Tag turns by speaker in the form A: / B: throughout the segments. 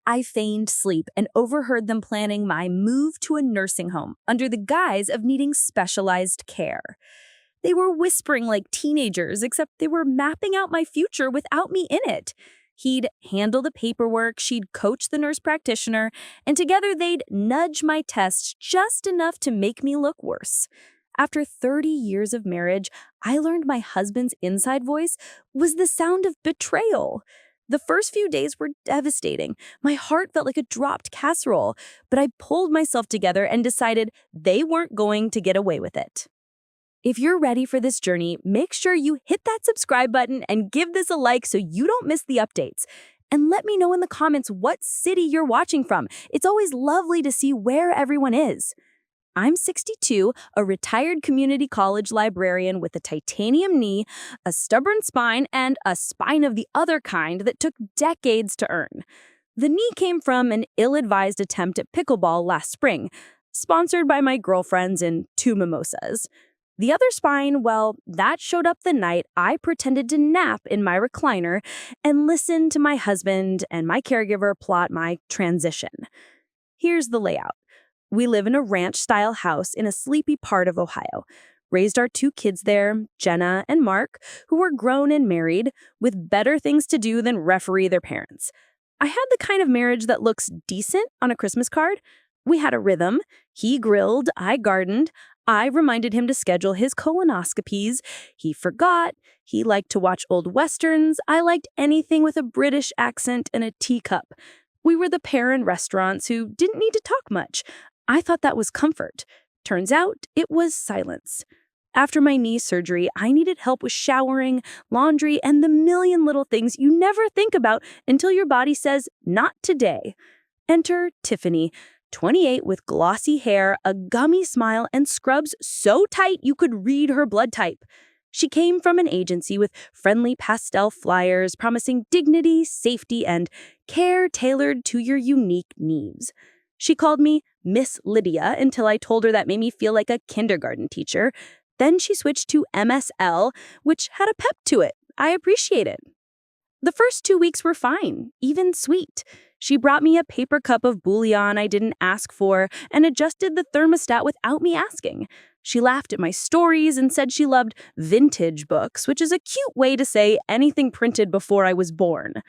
A: I feigned sleep and overheard them planning my move to a nursing home under the guise of needing specialized care. They were whispering like teenagers, except they were mapping out my future without me in it. He'd handle the paperwork, she'd coach the nurse practitioner, and together they'd nudge my tests just enough to make me look worse. After 30 years of marriage, I learned my husband's inside voice was the sound of betrayal. The first few days were devastating. My heart felt like a dropped casserole, but I pulled myself together and decided they weren't going to get away with it. If you're ready for this journey, make sure you hit that subscribe button and give this a like so you don't miss the updates. And let me know in the comments what city you're watching from. It's always lovely to see where everyone is. I'm 62, a retired community college librarian with a titanium knee, a stubborn spine, and a spine of the other kind that took decades to earn. The knee came from an ill-advised attempt at pickleball last spring, sponsored by my girlfriends and 2 mimosas. The other spine, well, that showed up the night I pretended to nap in my recliner and listen to my husband and my caregiver plot my transition. Here's the layout. We live in a ranch-style house in a sleepy part of Ohio. Raised our 2 kids there, Jenna and Mark, who were grown and married, with better things to do than referee their parents. I had the kind of marriage that looks decent on a Christmas card. We had a rhythm. He grilled, I gardened. I reminded him to schedule his colonoscopies. He forgot. He liked to watch old westerns. I liked anything with a British accent and a teacup. We were the pair in restaurants who didn't need to talk much. I thought that was comfort. Turns out it was silence. After my knee surgery, I needed help with showering, laundry, and the million little things you never think about until your body says, not today. Enter Tiffany, 28 with glossy hair, a gummy smile, and scrubs so tight you could read her blood type. She came from an agency with friendly pastel flyers promising dignity, safety, and care tailored to your unique needs. She called me Miss Lydia until I told her that made me feel like a kindergarten teacher. Then she switched to MSL, which had a pep to it. I appreciate it. The first 2 weeks were fine, even sweet. She brought me a paper cup of bouillon I didn't ask for and adjusted the thermostat without me asking. She laughed at my stories and said she loved vintage books, which is a cute way to say anything printed before I was born.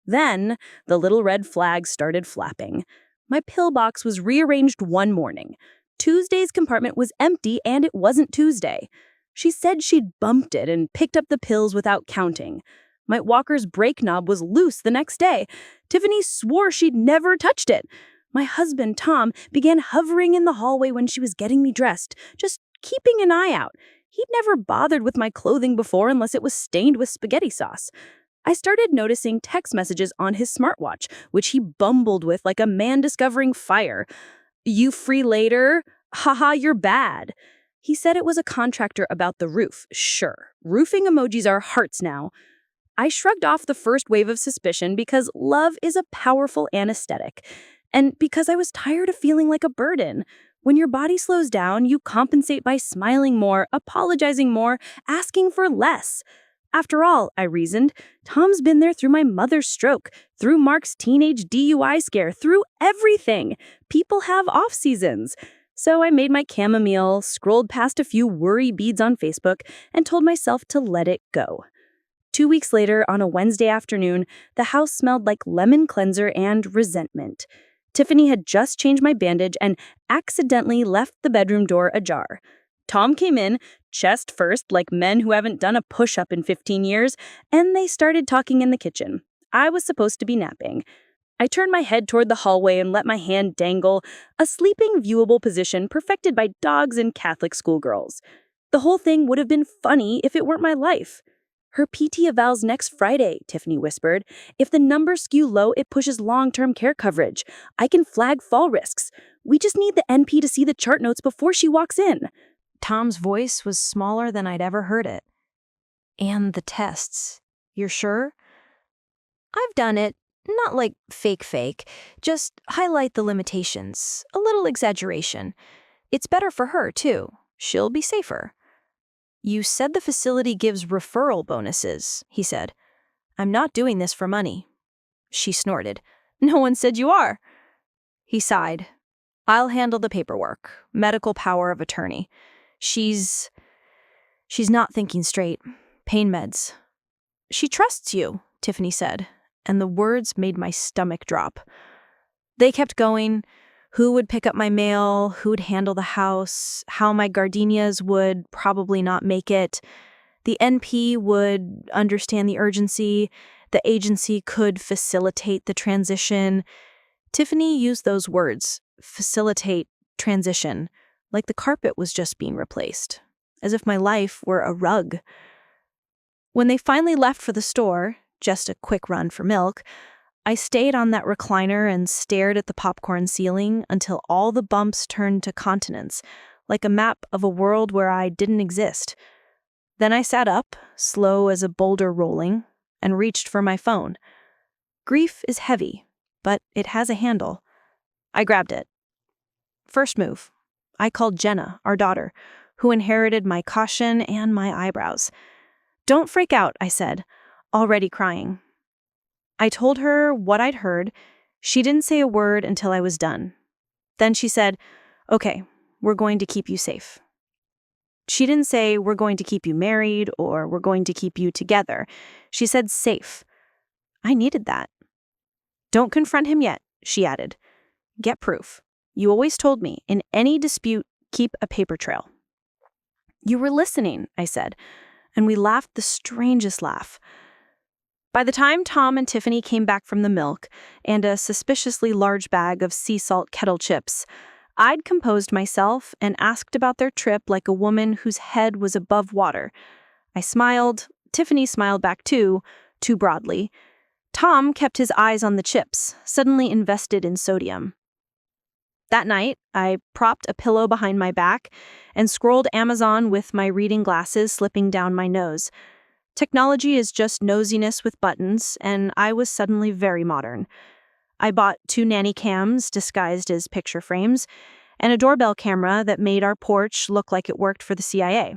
A: Then, the little red flag started flapping. My pillbox was rearranged one morning. Tuesday's compartment was empty and it wasn't Tuesday. She said she'd bumped it and picked up the pills without counting. My walker's brake knob was loose the next day. Tiffany swore she'd never touched it. My husband, Tom, began hovering in the hallway when she was getting me dressed, just keeping an eye out. He'd never bothered with my clothing before unless it was stained with spaghetti sauce. I started noticing text messages on his smartwatch, which he bumbled with like a man discovering fire. You free later? Haha, you're bad. He said it was a contractor about the roof. Sure, roofing emojis are hearts now. I shrugged off the first wave of suspicion because love is a powerful anesthetic, and because I was tired of feeling like a burden. When your body slows down, you compensate by smiling more, apologizing more, asking for less. After all, I reasoned, Tom's been there through my mother's stroke, through Mark's teenage DUI scare, through everything. People have off seasons. So I made my chamomile, scrolled past a few worry beads on Facebook, and told myself to let it go. 2 weeks later, on a Wednesday afternoon, the house smelled like lemon cleanser and resentment. Tiffany had just changed my bandage and accidentally left the bedroom door ajar. Tom came in, chest first, like men who haven't done a push-up in 15 years, and they started talking in the kitchen. I was supposed to be napping. I turned my head toward the hallway and let my hand dangle, a sleeping, viewable position perfected by dogs and Catholic schoolgirls. The whole thing would have been funny if it weren't my life. Her PT evals next Friday, Tiffany whispered. If the numbers skew low, it pushes long-term care coverage. I can flag fall risks. We just need the NP to see the chart notes before she walks in.
B: Tom's voice was smaller than I'd ever heard it. And the tests. You're sure? I've done it. Not like fake, just highlight the limitations, a little exaggeration. It's better for her, too. She'll be safer. You said the facility gives referral bonuses, he said. I'm not doing this for money. She snorted. No one said you are. He sighed. I'll handle the paperwork. Medical power of attorney. She's not thinking straight. Pain meds. She trusts you, Tiffany said, and the words made my stomach drop. They kept going. Who would pick up my mail, who'd handle the house, how my gardenias would probably not make it. The NP would understand the urgency. The agency could facilitate the transition. Tiffany used those words, facilitate, transition, like the carpet was just being replaced, as if my life were a rug. When they finally left for the store, just a quick run for milk, I stayed on that recliner and stared at the popcorn ceiling until all the bumps turned to continents, like a map of a world where I didn't exist. Then I sat up, slow as a boulder rolling, and reached for my phone. Grief is heavy, but it has a handle. I grabbed it. First move. I called Jenna, our daughter, who inherited my caution and my eyebrows. "Don't freak out," I said, already crying. I told her what I'd heard. She didn't say a word until I was done. Then she said, "Okay, we're going to keep you safe." She didn't say, "We're going to keep you married," or "We're going to keep you together." She said, "safe." I needed that. "Don't confront him yet," she added. "Get proof. You always told me, in any dispute, keep a paper trail." "You were listening," I said, and we laughed the strangest laugh. By the time Tom and Tiffany came back from the milk and a suspiciously large bag of sea salt kettle chips, I'd composed myself and asked about their trip like a woman whose head was above water. I smiled. Tiffany smiled back too broadly. Tom kept his eyes on the chips, suddenly invested in sodium. That night, I propped a pillow behind my back and scrolled Amazon with my reading glasses slipping down my nose. Technology is just nosiness with buttons, and I was suddenly very modern. I bought 2 nanny cams disguised as picture frames and a doorbell camera that made our porch look like it worked for the CIA.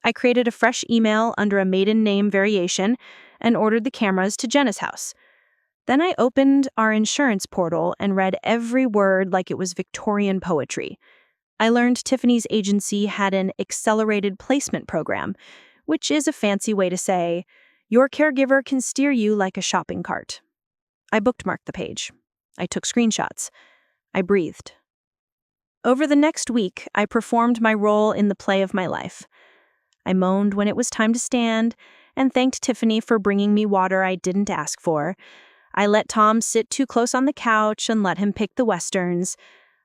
B: I created a fresh email under a maiden name variation and ordered the cameras to Jenna's house. Then I opened our insurance portal and read every word like it was Victorian poetry. I learned Tiffany's agency had an accelerated placement program, which is a fancy way to say, your caregiver can steer you like a shopping cart. I bookmarked the page. I took screenshots. I breathed. Over the next week, I performed my role in the play of my life. I moaned when it was time to stand and thanked Tiffany for bringing me water I didn't ask for. I let Tom sit too close on the couch and let him pick the westerns.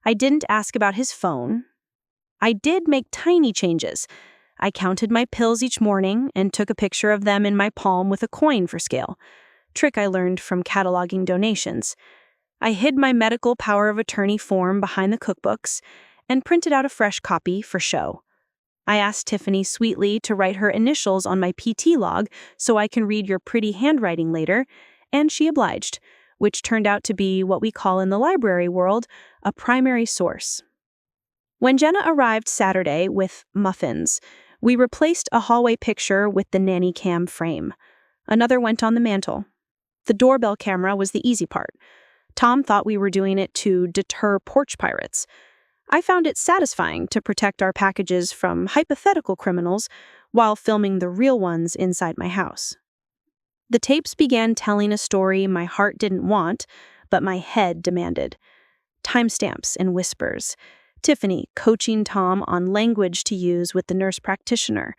B: I didn't ask about his phone. I did make tiny changes. I counted my pills each morning and took a picture of them in my palm with a coin for scale. Trick I learned from cataloging donations. I hid my medical power of attorney form behind the cookbooks and printed out a fresh copy for show. I asked Tiffany sweetly to write her initials on my PT log so I can read your pretty handwriting later, and she obliged, which turned out to be what we call in the library world a primary source. When Jenna arrived Saturday with muffins, we replaced a hallway picture with the nanny cam frame. Another went on the mantle. The doorbell camera was the easy part. Tom thought we were doing it to deter porch pirates. I found it satisfying to protect our packages from hypothetical criminals while filming the real ones inside my house. The tapes began telling a story my heart didn't want, but my head demanded. Timestamps and whispers. Tiffany coaching Tom on language to use with the nurse practitioner.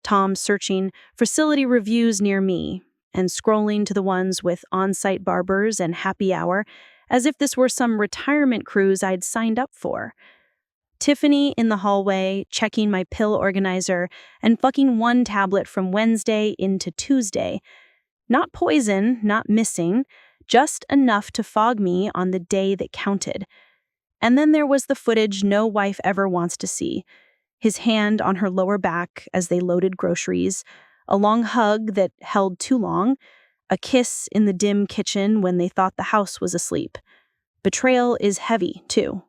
B: Tom searching facility reviews near me and scrolling to the ones with on-site barbers and happy hour as if this were some retirement cruise I'd signed up for. Tiffany in the hallway, checking my pill organizer and fucking one tablet from Wednesday into Tuesday. Not poison, not missing, just enough to fog me on the day that counted. And then there was the footage no wife ever wants to see. His hand on her lower back as they loaded groceries, a long hug that held too long, a kiss in the dim kitchen when they thought the house was asleep. Betrayal is heavy, too.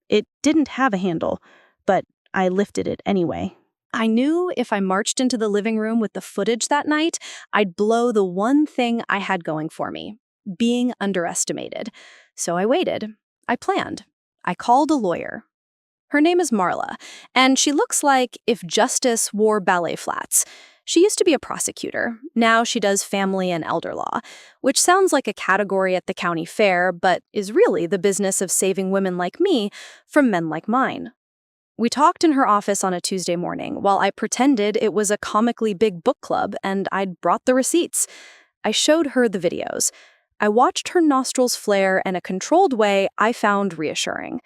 B: It didn't have a handle, but I lifted it anyway. I knew if I marched into the living room with the footage that night, I'd blow the one thing I had going for me. being underestimated. So I waited. I planned. I called a lawyer. Her name is Marla, and she looks like if justice wore ballet flats. She used to be a prosecutor. Now she does family and elder law, which sounds like a category at the county fair, but is really the business of saving women like me from men like mine. We talked in her office on a Tuesday morning while I pretended it was a comically big book club and I'd brought the receipts. I showed her the videos. I watched her nostrils flare in a controlled way I found reassuring.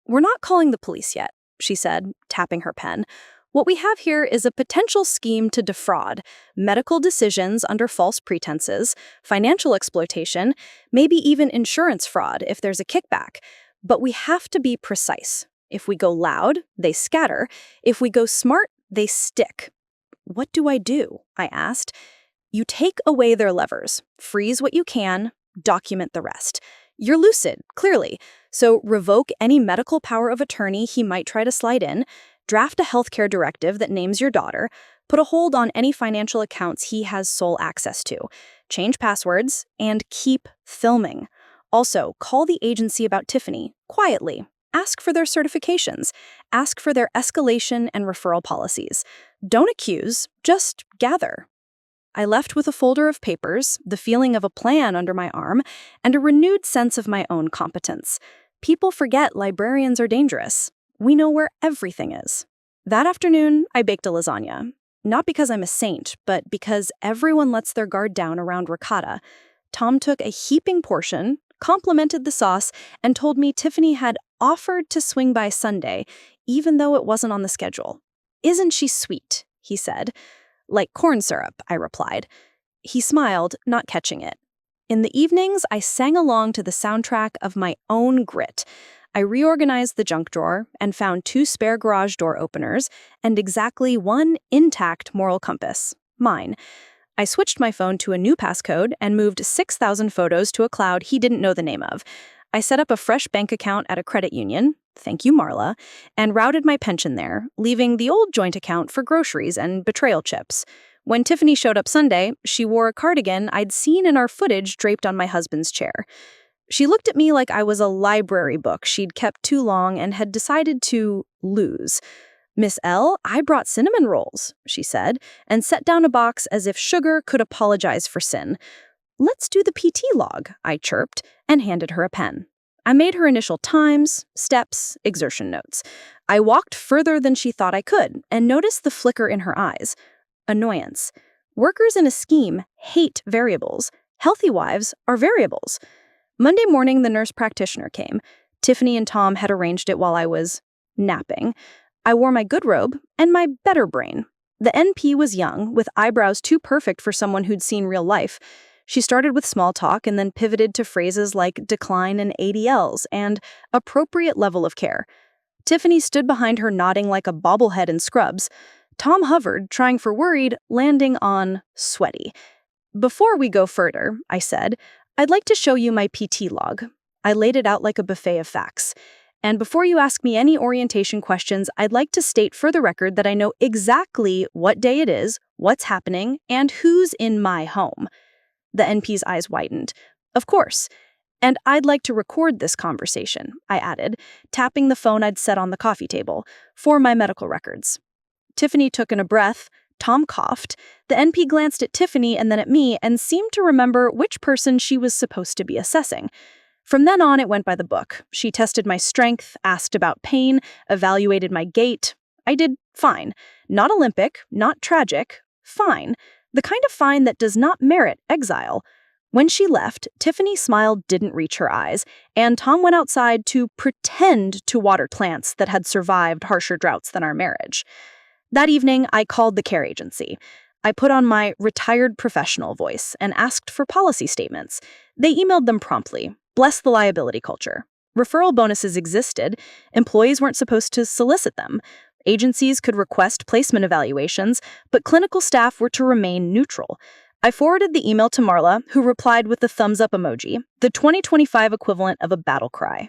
B: "We're not calling the police yet," she said, tapping her pen. "What we have here is a potential scheme to defraud, medical decisions under false pretenses, financial exploitation, maybe even insurance fraud if there's a kickback. But we have to be precise. If we go loud, they scatter. If we go smart, they stick." "What do I do?" I asked. "You take away their levers, freeze what you can, document the rest. You're lucid, clearly, so revoke any medical power of attorney he might try to slide in, draft a healthcare directive that names your daughter, put a hold on any financial accounts he has sole access to, change passwords, and keep filming. Also, call the agency about Tiffany, quietly. Ask for their certifications. Ask for their escalation and referral policies. Don't accuse, just gather." I left with a folder of papers, the feeling of a plan under my arm, and a renewed sense of my own competence. People forget librarians are dangerous. We know where everything is. That afternoon, I baked a lasagna. Not because I'm a saint, but because everyone lets their guard down around ricotta. Tom took a heaping portion, complimented the sauce, and told me Tiffany had offered to swing by Sunday, even though it wasn't on the schedule. "Isn't she sweet?" he said. "Like corn syrup," I replied. He smiled, not catching it. In the evenings, I sang along to the soundtrack of my own grit. I reorganized the junk drawer and found 2 spare garage door openers and exactly 1 intact moral compass, mine. I switched my phone to a new passcode and moved 6,000 photos to a cloud he didn't know the name of. I set up a fresh bank account at a credit union, thank you Marla, and routed my pension there, leaving the old joint account for groceries and betrayal chips. When Tiffany showed up Sunday, she wore a cardigan I'd seen in our footage draped on my husband's chair. She looked at me like I was a library book she'd kept too long and had decided to lose. "Miss L, I brought cinnamon rolls," she said, and set down a box as if sugar could apologize for sin. "Let's do the PT log," I chirped, and handed her a pen. I made her initial times, steps, exertion notes. I walked further than she thought I could, and noticed the flicker in her eyes. Annoyance. Workers in a scheme hate variables. Healthy wives are variables. Monday morning, the nurse practitioner came. Tiffany and Tom had arranged it while I was napping. I wore my good robe and my better brain. The NP was young, with eyebrows too perfect for someone who'd seen real life. She started with small talk and then pivoted to phrases like decline in ADLs and appropriate level of care. Tiffany stood behind her nodding like a bobblehead in scrubs. Tom hovered, trying for worried, landing on sweaty. "Before we go further," I said, "I'd like to show you my PT log." I laid it out like a buffet of facts. "And before you ask me any orientation questions, I'd like to state for the record that I know exactly what day it is, what's happening, and who's in my home." The NP's eyes widened. "Of course. And I'd like to record this conversation," I added, tapping the phone I'd set on the coffee table, "for my medical records." Tiffany took in a breath. Tom coughed. The NP glanced at Tiffany and then at me and seemed to remember which person she was supposed to be assessing. From then on, it went by the book. She tested my strength, asked about pain, evaluated my gait. I did fine. Not Olympic, not tragic. Fine. The kind of fine that does not merit exile. When she left, Tiffany's smile didn't reach her eyes, and Tom went outside to pretend to water plants that had survived harsher droughts than our marriage. That evening, I called the care agency. I put on my retired professional voice and asked for policy statements. They emailed them promptly. Bless the liability culture. Referral bonuses existed. Employees weren't supposed to solicit them. Agencies could request placement evaluations, but clinical staff were to remain neutral. I forwarded the email to Marla, who replied with the thumbs-up emoji, the 2025 equivalent of a battle cry.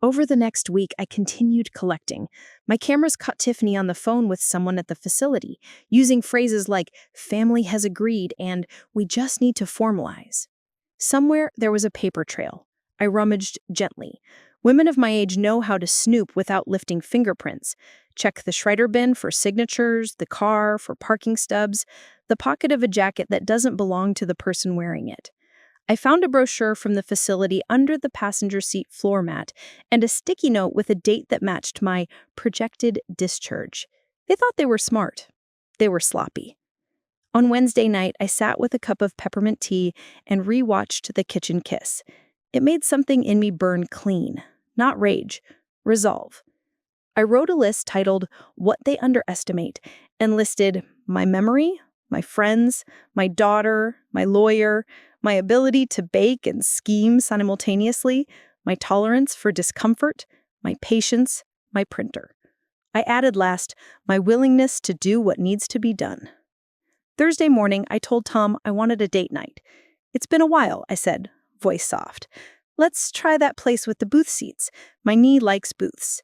B: Over the next week, I continued collecting. My cameras caught Tiffany on the phone with someone at the facility, using phrases like, "family has agreed," and "we just need to formalize." Somewhere there was a paper trail. I rummaged gently. Women of my age know how to snoop without lifting fingerprints. Check the Schreider bin for signatures, the car for parking stubs, the pocket of a jacket that doesn't belong to the person wearing it. I found a brochure from the facility under the passenger seat floor mat and a sticky note with a date that matched my projected discharge. They thought they were smart. They were sloppy. On Wednesday night, I sat with a cup of peppermint tea and rewatched The Kitchen Kiss. It made something in me burn clean. Not rage, resolve. I wrote a list titled What They Underestimate and listed my memory, my friends, my daughter, my lawyer, my ability to bake and scheme simultaneously, my tolerance for discomfort, my patience, my printer. I added last, my willingness to do what needs to be done. Thursday morning, I told Tom I wanted a date night. It's been a while, I said, voice soft. Let's try that place with the booth seats. My knee likes booths.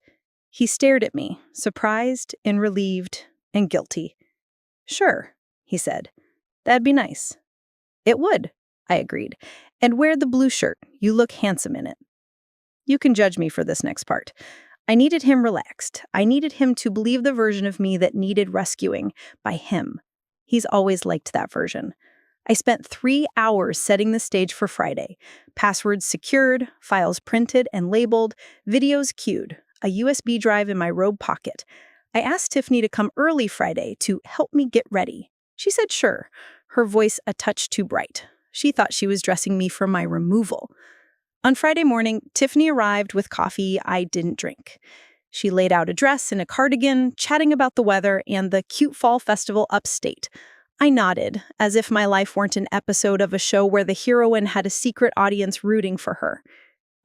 B: He stared at me, surprised and relieved and guilty. Sure, he said. That'd be nice. It would, I agreed. And wear the blue shirt. You look handsome in it. You can judge me for this next part. I needed him relaxed. I needed him to believe the version of me that needed rescuing by him. He's always liked that version. I spent 3 hours setting the stage for Friday. Passwords secured, files printed and labeled, videos queued, a USB drive in my robe pocket. I asked Tiffany to come early Friday to help me get ready. She said sure, her voice a touch too bright. She thought she was dressing me for my removal. On Friday morning, Tiffany arrived with coffee I didn't drink. She laid out a dress and a cardigan, chatting about the weather and the cute fall festival upstate. I nodded, as if my life weren't an episode of a show where the heroine had a secret audience rooting for her.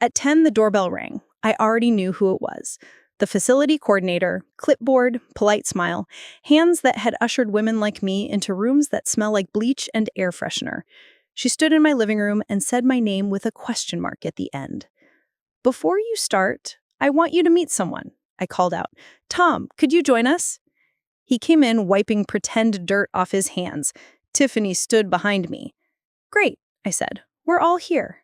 B: At 10, the doorbell rang. I already knew who it was. The facility coordinator, clipboard, polite smile, hands that had ushered women like me into rooms that smell like bleach and air freshener. She stood in my living room and said my name with a question mark at the end. Before you start, I want you to meet someone, I called out. Tom, could you join us? He came in wiping pretend dirt off his hands. Tiffany stood behind me. Great, I said. We're all here.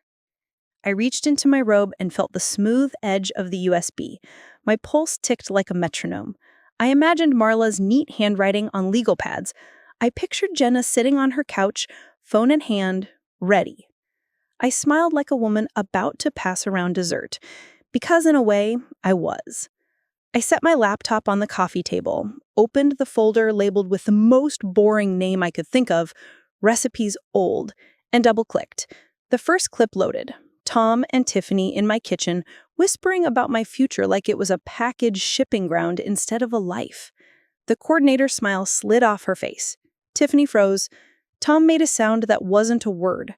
B: I reached into my robe and felt the smooth edge of the USB. My pulse ticked like a metronome. I imagined Marla's neat handwriting on legal pads. I pictured Jenna sitting on her couch, phone in hand, ready. I smiled like a woman about to pass around dessert, because in a way, I was. I set my laptop on the coffee table, opened the folder labeled with the most boring name I could think of, Recipes Old, and double-clicked. The first clip loaded. Tom and Tiffany in my kitchen, whispering about my future like it was a package shipping ground instead of a life. The coordinator's smile slid off her face. Tiffany froze. Tom made a sound that wasn't a word.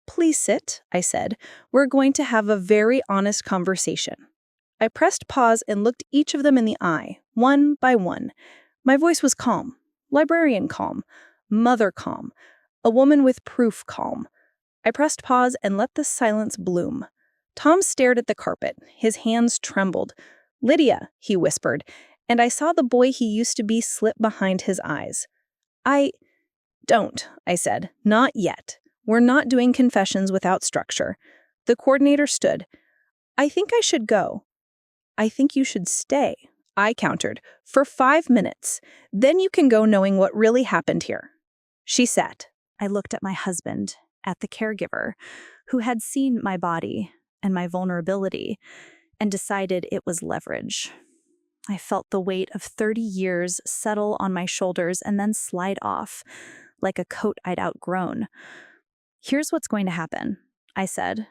B: Please sit, I said. We're going to have a very honest conversation. I pressed pause and looked each of them in the eye, one by one. My voice was calm, librarian calm, mother calm, a woman with proof calm. I pressed pause and let the silence bloom. Tom stared at the carpet. His hands trembled. Lydia, he whispered, and I saw the boy he used to be slip behind his eyes. Don't, I said. Not yet. We're not doing confessions without structure. The coordinator stood. I think I should go. I think you should stay, I countered, for 5 minutes. Then you can go knowing what really happened here. She sat. I looked at my husband, at the caregiver, who had seen my body and my vulnerability, and decided it was leverage. I felt the weight of 30 years settle on my shoulders and then slide off, like a coat I'd outgrown. Here's what's going to happen, I said,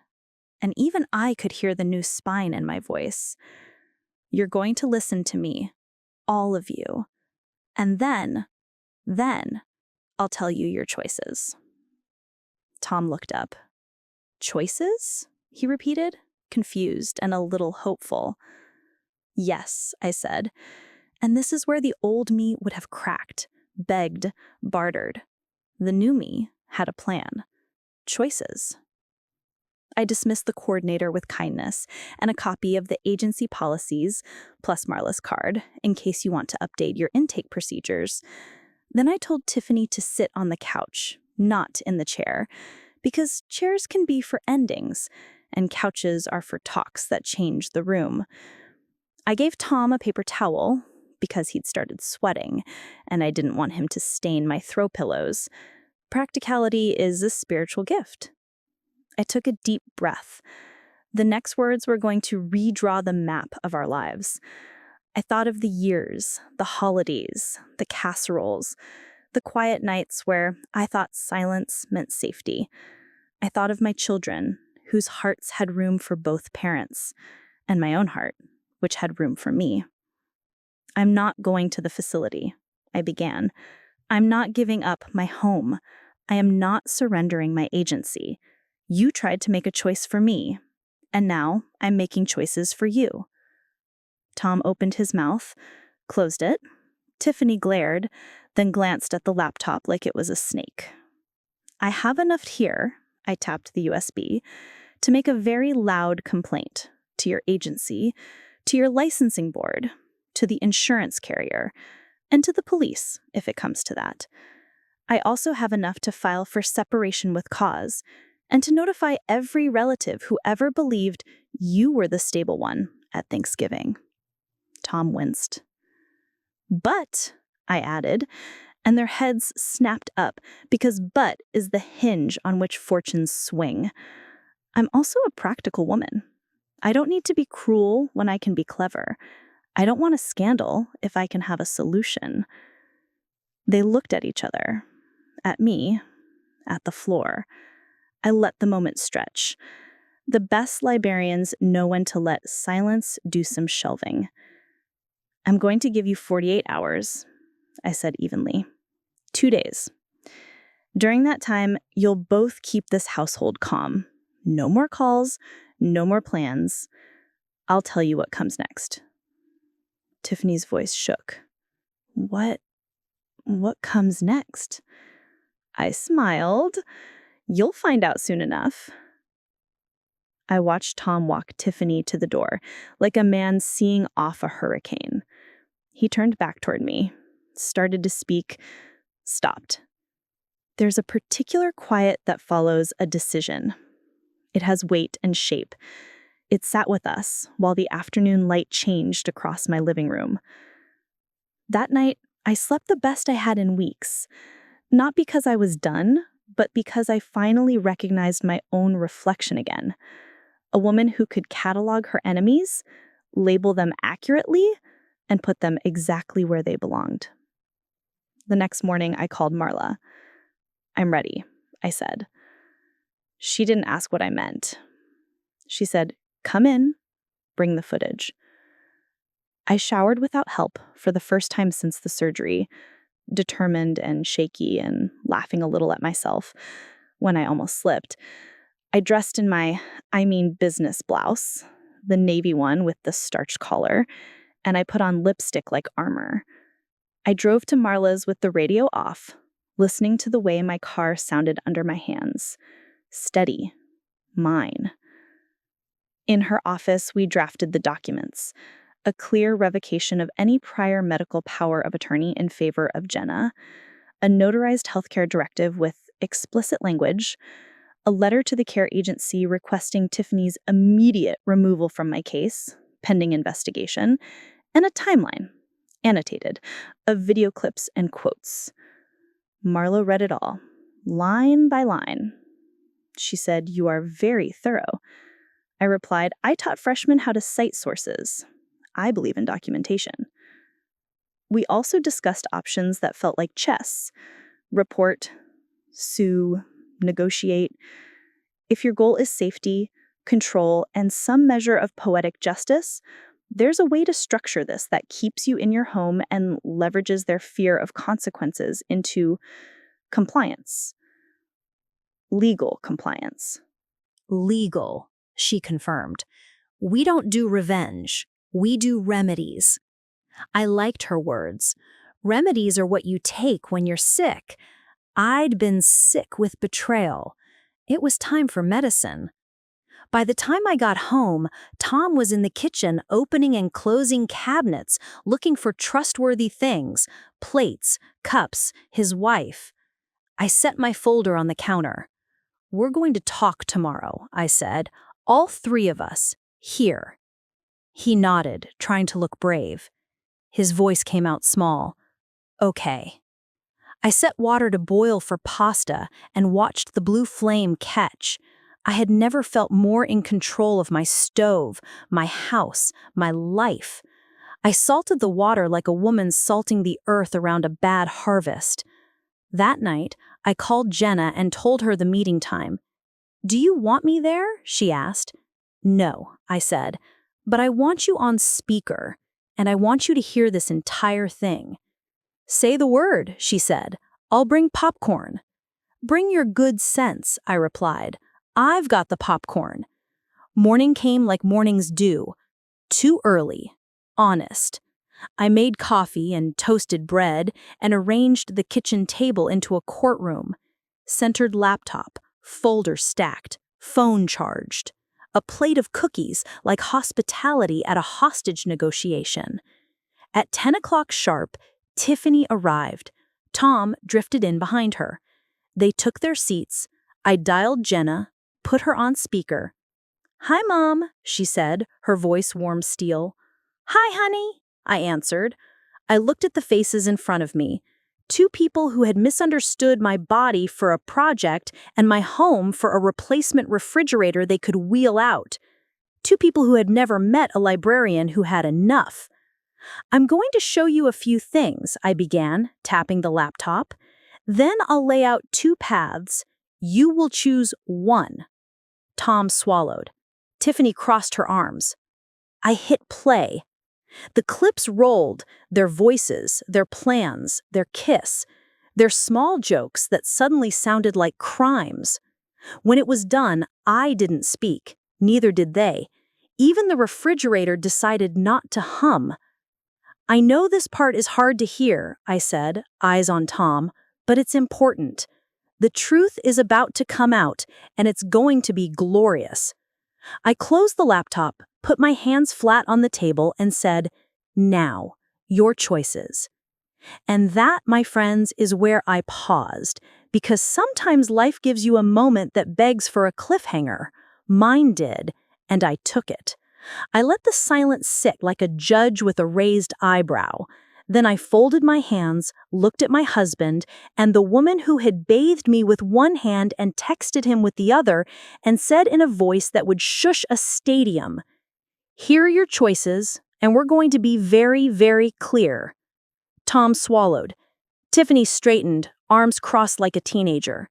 B: and even I could hear the new spine in my voice. You're going to listen to me, all of you, and then I'll tell you your choices. Tom looked up. Choices? He repeated, confused and a little hopeful. Yes, I said, and this is where the old me would have cracked, begged, bartered. The new me had a plan. Choices. I dismissed the coordinator with kindness and a copy of the agency policies, plus Marla's card, in case you want to update your intake procedures. Then I told Tiffany to sit on the couch, not in the chair,
A: because chairs can be for endings, and couches are for talks that change the room. I gave Tom a paper towel because he'd started sweating, and I didn't want him to stain my throw pillows. Practicality is a spiritual gift. I took a deep breath. The next words were going to redraw the map of our lives. I thought of the years, the holidays, the casseroles, the quiet nights where I thought silence meant safety. I thought of my children, whose hearts had room for both parents, and my own heart, which had room for me. I'm not going to the facility, I began. I'm not giving up my home. I am not surrendering my agency. You tried to make a choice for me, and now I'm making choices for you. Tom opened his mouth, closed it. Tiffany glared, then glanced at the laptop like it was a snake. I have enough here, I tapped the USB, to make a very loud complaint to your agency, to your licensing board, to the insurance carrier, and to the police, if it comes to that. I also have enough to file for separation with cause, and to notify every relative who ever believed you were the stable one at Thanksgiving. Tom winced. But, I added, and their heads snapped up because but is the hinge on which fortunes swing. I'm also a practical woman. I don't need to be cruel when I can be clever. I don't want a scandal if I can have a solution. They looked at each other, at me, at the floor. I let the moment stretch. The best librarians know when to let silence do some shelving. I'm going to give you 48 hours, I said evenly. 2 days. During that time, you'll both keep this household calm. No more calls, no more plans. I'll tell you what comes next. Tiffany's voice shook. What comes next? I smiled. You'll find out soon enough. I watched Tom walk Tiffany to the door, like a man seeing off a hurricane. He turned back toward me, started to speak, stopped. There's a particular quiet that follows a decision. It has weight and shape. It sat with us while the afternoon light changed across my living room. That night, I slept the best I had in weeks, not because I was done, but because I finally recognized my own reflection again. A woman who could catalog her enemies, label them accurately, and put them exactly where they belonged. The next morning, I called Marla. I'm ready, I said. She didn't ask what I meant. She said, come in, bring the footage. I showered without help for the first time since the surgery, determined and shaky and laughing a little at myself when I almost slipped. I dressed in my, business blouse, the navy one with the starched collar, and I put on lipstick like armor. I drove to Marla's with the radio off, listening to the way my car sounded under my hands. Steady. Mine. In her office, we drafted the documents. A clear revocation of any prior medical power of attorney in favor of Jenna, a notarized healthcare directive with explicit language, a letter to the care agency requesting Tiffany's immediate removal from my case, pending investigation, and a timeline, annotated, of video clips and quotes. Marlo read it all, line by line. She said, "You are very thorough." I replied, "I taught freshmen how to cite sources. I believe in documentation." We also discussed options that felt like chess. Report, sue, negotiate. If your goal is safety, control, and some measure of poetic justice, there's a way to structure this that keeps you in your home and leverages their fear of consequences into compliance. Legal compliance.
B: Legal, she confirmed. We don't do revenge. We do remedies. I liked her words. Remedies are what you take when you're sick. I'd been sick with betrayal. It was time for medicine. By the time I got home, Tom was in the kitchen opening and closing cabinets, looking for trustworthy things, plates, cups, his wife. I set my folder on the counter.
A: We're going to talk tomorrow, I said. All three of us. Here. He nodded, trying to look brave. His voice came out small. Okay. I set water to boil for pasta and watched the blue flame catch. I had never felt more in control of my stove, my house, my life. I salted the water like a woman salting the earth around a bad harvest. That night, I called Jenna and told her the meeting time. "Do you want me there?" she asked. "No," I said, "but I want you on speaker, and I want you to hear this entire thing." "Say the word," she said. "I'll bring popcorn." "Bring your good sense," I replied. "I've got the popcorn." Morning came like mornings do. Too early. Honest. I made coffee and toasted bread and arranged the kitchen table into a courtroom. Centered laptop, folder stacked, phone charged. A plate of cookies like hospitality at a hostage negotiation. At 10 o'clock sharp, Tiffany arrived. Tom drifted in behind her. They took their seats. I dialed Jenna, put her on speaker. "Hi, Mom," she said, her voice warm steel. "Hi, honey," I answered. I looked at the faces in front of me. Two people who had misunderstood my body for a project and my home for a replacement refrigerator they could wheel out. Two people who had never met a librarian who had enough. "I'm going to show you a few things," I began, tapping the laptop. "Then I'll lay out two paths. You will choose one." Tom swallowed. Tiffany crossed her arms. I hit play. The clips rolled, their voices, their plans, their kiss, their small jokes that suddenly sounded like crimes. When it was done, I didn't speak, neither did they. Even the refrigerator decided not to hum. "I know this part is hard to hear," I said, eyes on Tom, "but it's important. The truth is about to come out, and it's going to be glorious." I closed the laptop, put my hands flat on the table, and said, "Now, your choices." And that, my friends, is where I paused, because sometimes life gives you a moment that begs for a cliffhanger. Mine did, and I took it. I let the silence sit like a judge with a raised eyebrow. Then I folded my hands, looked at my husband, and the woman who had bathed me with one hand and texted him with the other, and said in a voice that would shush a stadium, "Here are your choices, and we're going to be very, very clear." Tom swallowed. Tiffany straightened, arms crossed like a teenager.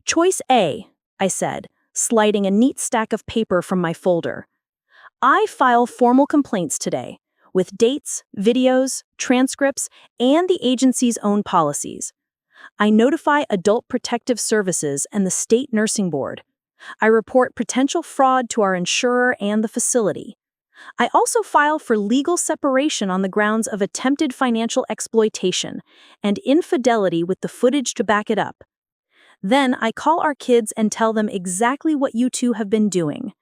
A: "Choice A," I said, sliding a neat stack of paper from my folder. "I file formal complaints today, with dates, videos, transcripts, and the agency's own policies. I notify Adult Protective Services and the State Nursing Board. I report potential fraud to our insurer and the facility. I also file for legal separation on the grounds of attempted financial exploitation and infidelity with the footage to back it up. Then I call our kids and tell them exactly what you two have been doing.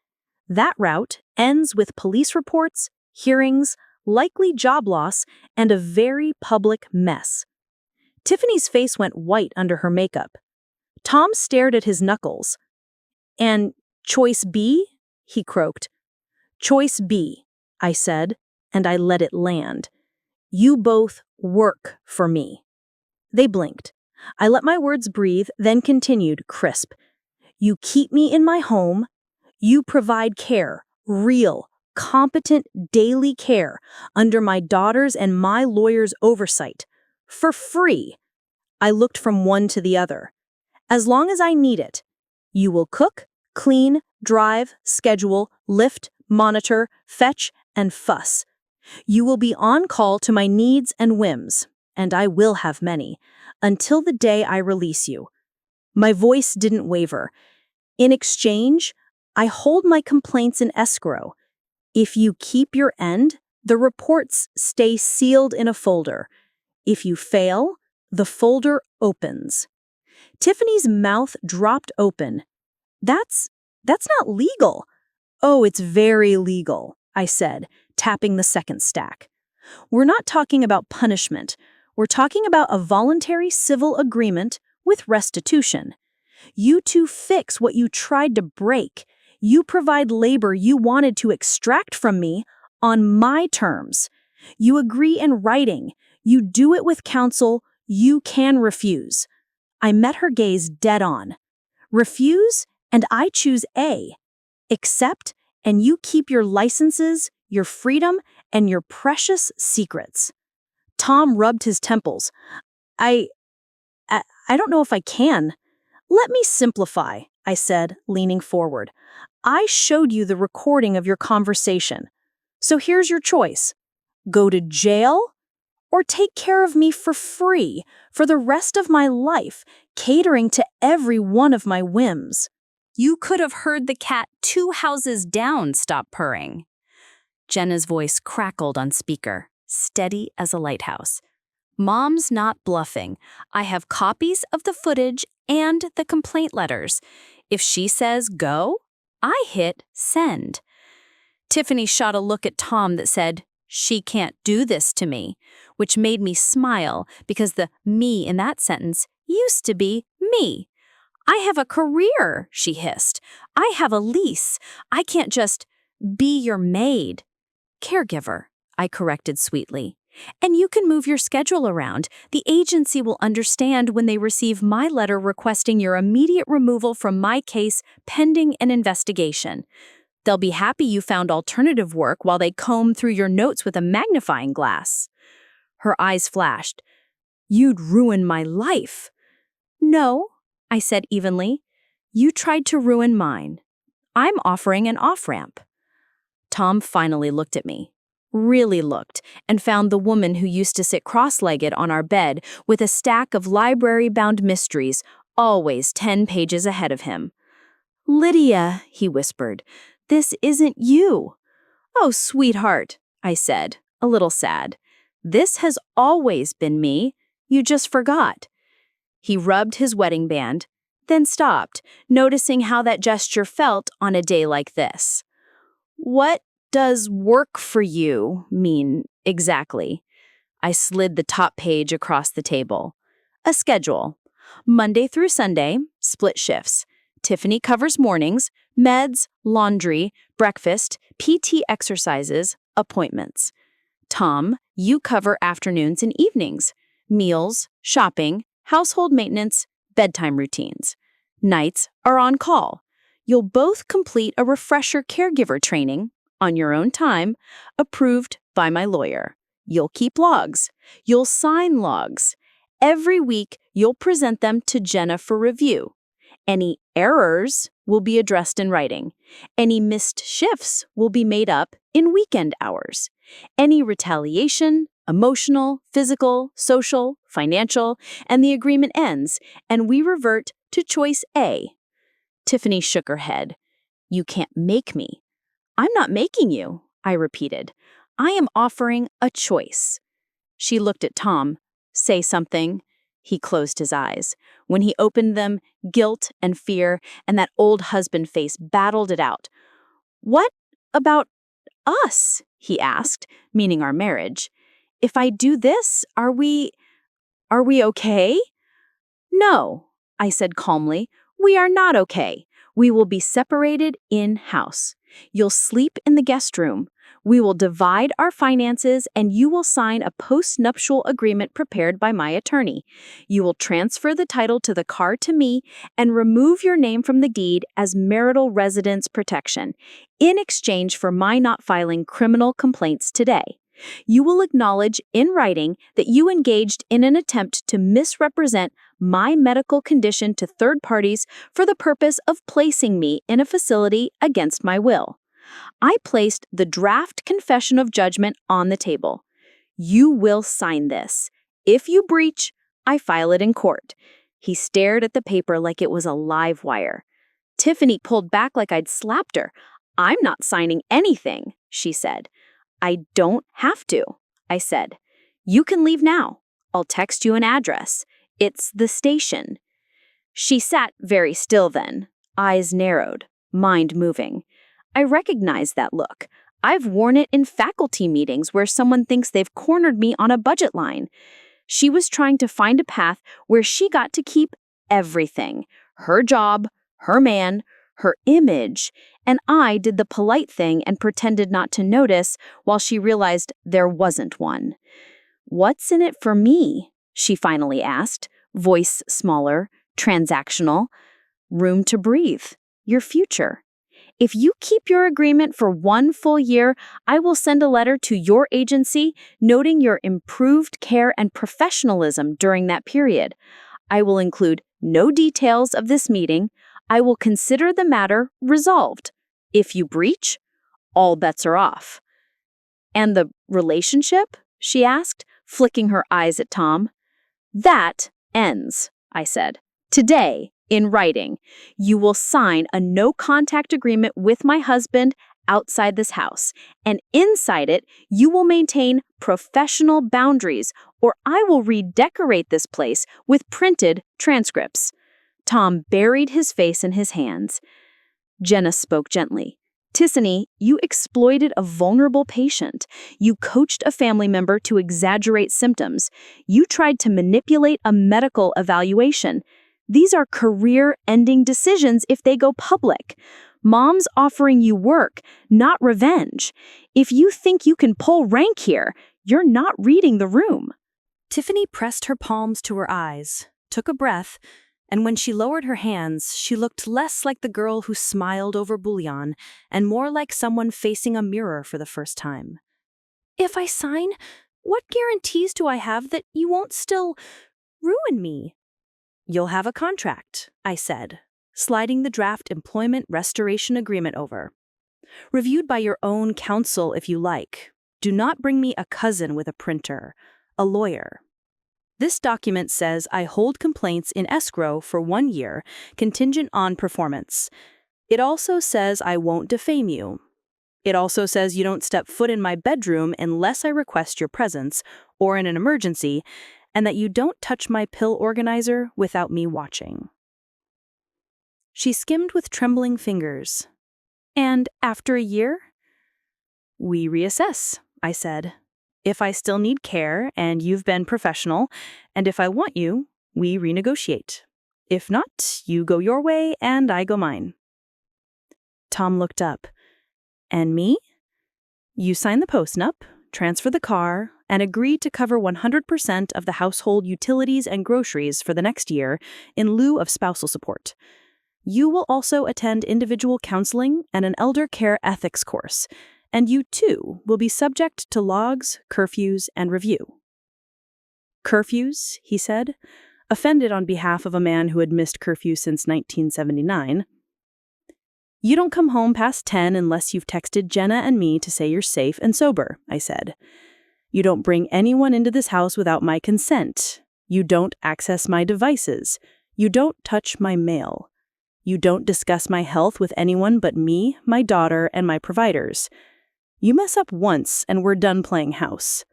A: That route ends with police reports, hearings, likely job loss, and a very public mess." Tiffany's face went white under her makeup. Tom stared at his knuckles. "And choice B?" he croaked. "Choice B," I said, and I let it land. "You both work for me." They blinked. I let my words breathe, then continued, crisp. "You keep me in my home. You provide care, real, competent, daily care, under my daughter's and my lawyer's oversight. For free." I looked from one to the other. "As long as I need it. You will cook, clean, drive, schedule, lift, monitor, fetch, and fuss. You will be on call to my needs and whims, and I will have many, until the day I release you." My voice didn't waver. "In exchange, I hold my complaints in escrow. If you keep your end, the reports stay sealed in a folder. If you fail, the folder opens." Tiffany's mouth dropped open. That's not legal." "Oh, it's very legal," I said, tapping the second stack. "We're not talking about punishment. We're talking about a voluntary civil agreement with restitution. You two fix what you tried to break. You provide labor you wanted to extract from me on my terms. You agree in writing. You do it with counsel. You can refuse. I met her gaze dead on. Refuse, and I choose A. Accept, and you keep your licenses, your freedom, and your precious secrets. Tom rubbed his temples. I don't know if I can. Let me simplify, I said, leaning forward. I showed you the recording of your conversation. So here's your choice. Go to jail or take care of me for free for the rest of my life, catering to every one of my whims.
C: You could have heard the cat 2 houses down stop purring. Jenna's voice crackled on speaker, steady as a lighthouse. Mom's not bluffing. I have copies of the footage and the complaint letters. If she says go, I hit send. Tiffany shot a look at Tom that said, "She can't do this to me," which made me smile because the me in that sentence used to be me. I have a career, she hissed. I have a lease. I can't just be your maid. Caregiver, I corrected sweetly. And you can move your schedule around. The agency will understand when they receive my letter requesting your immediate removal from my case pending an investigation. They'll be happy you found alternative work while they comb through your notes with a magnifying glass. Her eyes flashed. You'd ruin my life. No, I said evenly. You tried to ruin mine. I'm offering an off-ramp. Tom finally looked at me. Really looked, and found the woman who used to sit cross-legged on our bed with a stack of library-bound mysteries, always 10 pages ahead of him. Lydia, he whispered, this isn't you. Oh, sweetheart, I said, a little sad. This has always been me. You just forgot. He rubbed his wedding band, then stopped, noticing how that gesture felt on a day like this. What does work for you mean exactly? I slid the top page across the table. A schedule. Monday through Sunday, split shifts. Tiffany covers mornings, meds, laundry, breakfast, PT exercises, appointments. Tom, you cover afternoons and evenings, meals, shopping, household maintenance, bedtime routines. Nights are on call. You'll both complete a refresher caregiver training on your own time, approved by my lawyer. You'll keep logs. You'll sign logs. Every week, you'll present them to Jenna for review. Any errors will be addressed in writing. Any missed shifts will be made up in weekend hours. Any retaliation, emotional, physical, social, financial, and the agreement ends, and we revert to choice A. Tiffany shook her head. You can't make me. I'm not making you, I repeated. I am offering a choice. She looked at Tom. Say something. He closed his eyes. When he opened them, guilt and fear and that old husband face battled it out. What about us? He asked, meaning our marriage. If I do this, are we okay? No, I said calmly. We are not okay. We will be separated in-house. You'll sleep in the guest room. We will divide our finances and you will sign a post-nuptial agreement prepared by my attorney. You will transfer the title to the car to me and remove your name from the deed as marital residence protection in exchange for my not filing criminal complaints today. You will acknowledge in writing that you engaged in an attempt to misrepresent my medical condition to third parties for the purpose of placing me in a facility against my will. I placed the draft confession of judgment on the table. You will sign this. If you breach, I file it in court. He stared at the paper like it was a live wire. Tiffany pulled back like I'd slapped her. I'm not signing anything, she said. I don't have to, I said. You can leave now. I'll text you an address. It's the station. She sat very still then, eyes narrowed, mind moving. I recognized that look. I've worn it in faculty meetings where someone thinks they've cornered me on a budget line. She was trying to find a path where she got to keep everything. her job, her man, her image, and I did the polite thing and pretended not to notice while she realized there wasn't one. "What's in it for me?" she finally asked, voice smaller, transactional. "Room to breathe. Your future. If you keep your agreement for 1 full year, I will send a letter to your agency noting your improved care and professionalism during that period. I will include no details of this meeting. I will consider the matter resolved. If you breach, all bets are off." "And the relationship?" she asked, flicking her eyes at Tom. "That ends," I said. "Today, in writing, you will sign a no-contact agreement with my husband outside this house, and inside it, you will maintain professional boundaries, or I will redecorate this place with printed transcripts." Tom buried his face in his hands. Jenna spoke gently. "Tissany, you exploited a vulnerable patient. You coached a family member to exaggerate symptoms. You tried to manipulate a medical evaluation. These are career-ending decisions if they go public. Mom's offering you work, not revenge. If you think you can pull rank here, you're not reading the room."
A: Tiffany pressed her palms to her eyes, took a breath, and when she lowered her hands, she looked less like the girl who smiled over bouillon and more like someone facing a mirror for the first time. "If I sign, what guarantees do I have that you won't still ruin me?" "You'll have a contract," I said, sliding the draft employment restoration agreement over. "Reviewed by your own counsel if you like. Do not bring me a cousin with a printer, a lawyer. This document says I hold complaints in escrow for 1 year, contingent on performance. It also says I won't defame you. It also says you don't step foot in my bedroom unless I request your presence or in an emergency, and that you don't touch my pill organizer without me watching." She skimmed with trembling fingers. "And after a year?" "We reassess," I said. "If I still need care and you've been professional, and if I want you, we renegotiate. If not, you go your way and I go mine." Tom looked up. "And me?" "You sign the post-nup, transfer the car, and agree to cover 100% of the household utilities and groceries for the next year in lieu of spousal support. You will also attend individual counseling and an elder care ethics course, and you too will be subject to logs, curfews, and review." "Curfews?" he said, offended on behalf of a man who had missed curfew since 1979. "You don't come home past 10 unless you've texted Jenna and me to say you're safe and sober," I said. "You don't bring anyone into this house without my consent. You don't access my devices. You don't touch my mail. You don't discuss my health with anyone but me, my daughter, and my providers. You mess up once and we're done playing house."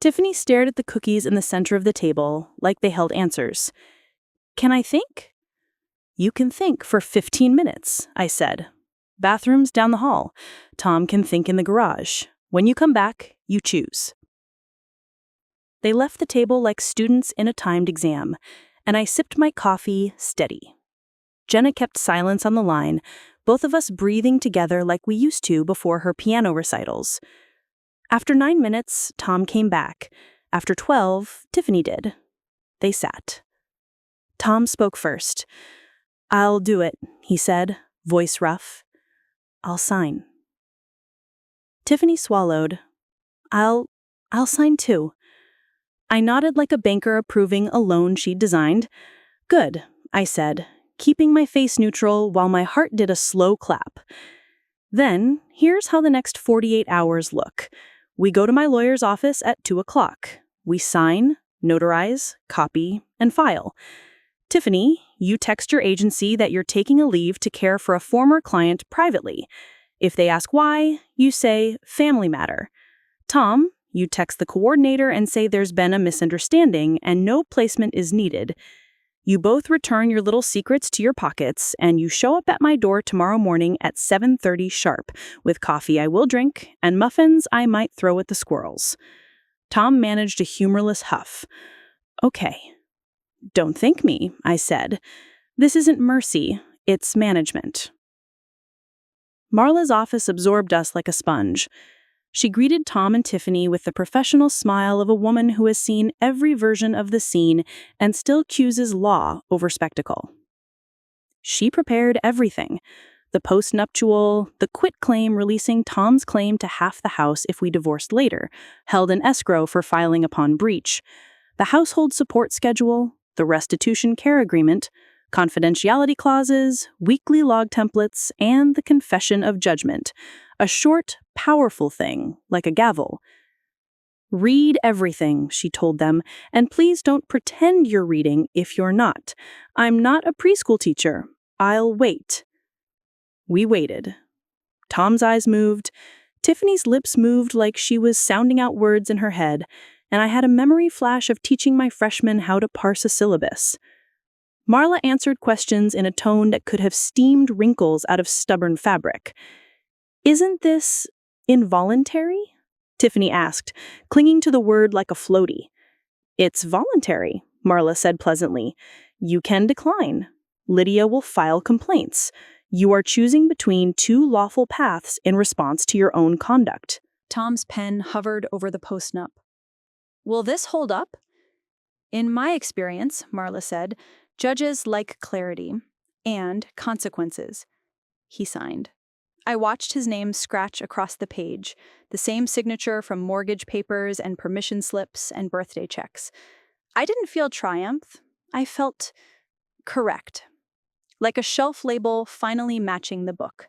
A: Tiffany stared at the cookies in the center of the table like they held answers. "Can I think?" "You can think for 15 minutes, I said. "Bathrooms down the hall. Tom can think in the garage. When you come back, you choose." They left the table like students in a timed exam, and I sipped my coffee steady. Jenna kept silence on the line, both of us breathing together like we used to before her piano recitals. After 9 minutes, Tom came back. After 12, Tiffany did. They sat. Tom spoke first. "I'll do it," he said, voice rough. "I'll sign." Tiffany swallowed. I'll sign too." I nodded like a banker approving a loan she'd designed. "Good," I said, keeping my face neutral while my heart did a slow clap. "Then, here's how the next 48 hours look. We go to my lawyer's office at 2 o'clock. We sign, notarize, copy, and file. Tiffany, you text your agency that you're taking a leave to care for a former client privately. If they ask why, you say, family matter. Tom, you text the coordinator and say there's been a misunderstanding and no placement is needed. You both return your little secrets to your pockets, and you show up at my door tomorrow morning at 7:30 sharp, with coffee I will drink and muffins I might throw at the squirrels." Tom managed a humorless huff. "Okay."
D: "Don't thank me," I said. "This isn't mercy, it's management." Marla's office absorbed us like a sponge. She greeted Tom and Tiffany with the professional smile of a woman who has seen every version of the scene and still chooses law over spectacle. She prepared everything: the post-nuptial, the quitclaim releasing Tom's claim to half the house if we divorced later, held in escrow for filing upon breach, the household support schedule, the restitution care agreement, confidentiality clauses, weekly log templates, and the confession of judgment, a short, powerful thing, like a gavel. "Read everything," she told them, "and please don't pretend you're reading if you're not. I'm not a preschool teacher. I'll wait." We waited. Tom's eyes moved. Tiffany's lips moved like she was sounding out words in her head, and I had a memory flash of teaching my freshmen how to parse a syllabus. Marla answered questions in a tone that could have steamed wrinkles out of stubborn fabric. "Isn't this involuntary?" Tiffany asked, clinging to the word like a floaty. "It's voluntary," Marla said pleasantly. "You can decline. Lydia will file complaints. You are choosing between two lawful paths in response to your own conduct."
A: Tom's pen hovered over the post-nup. "Will this hold up?" "In my experience," Marla said, "judges like clarity and consequences." He signed. I watched his name scratch across the page, the same signature from mortgage papers and permission slips and birthday checks. I didn't feel triumph. I felt correct, like a shelf label finally matching the book.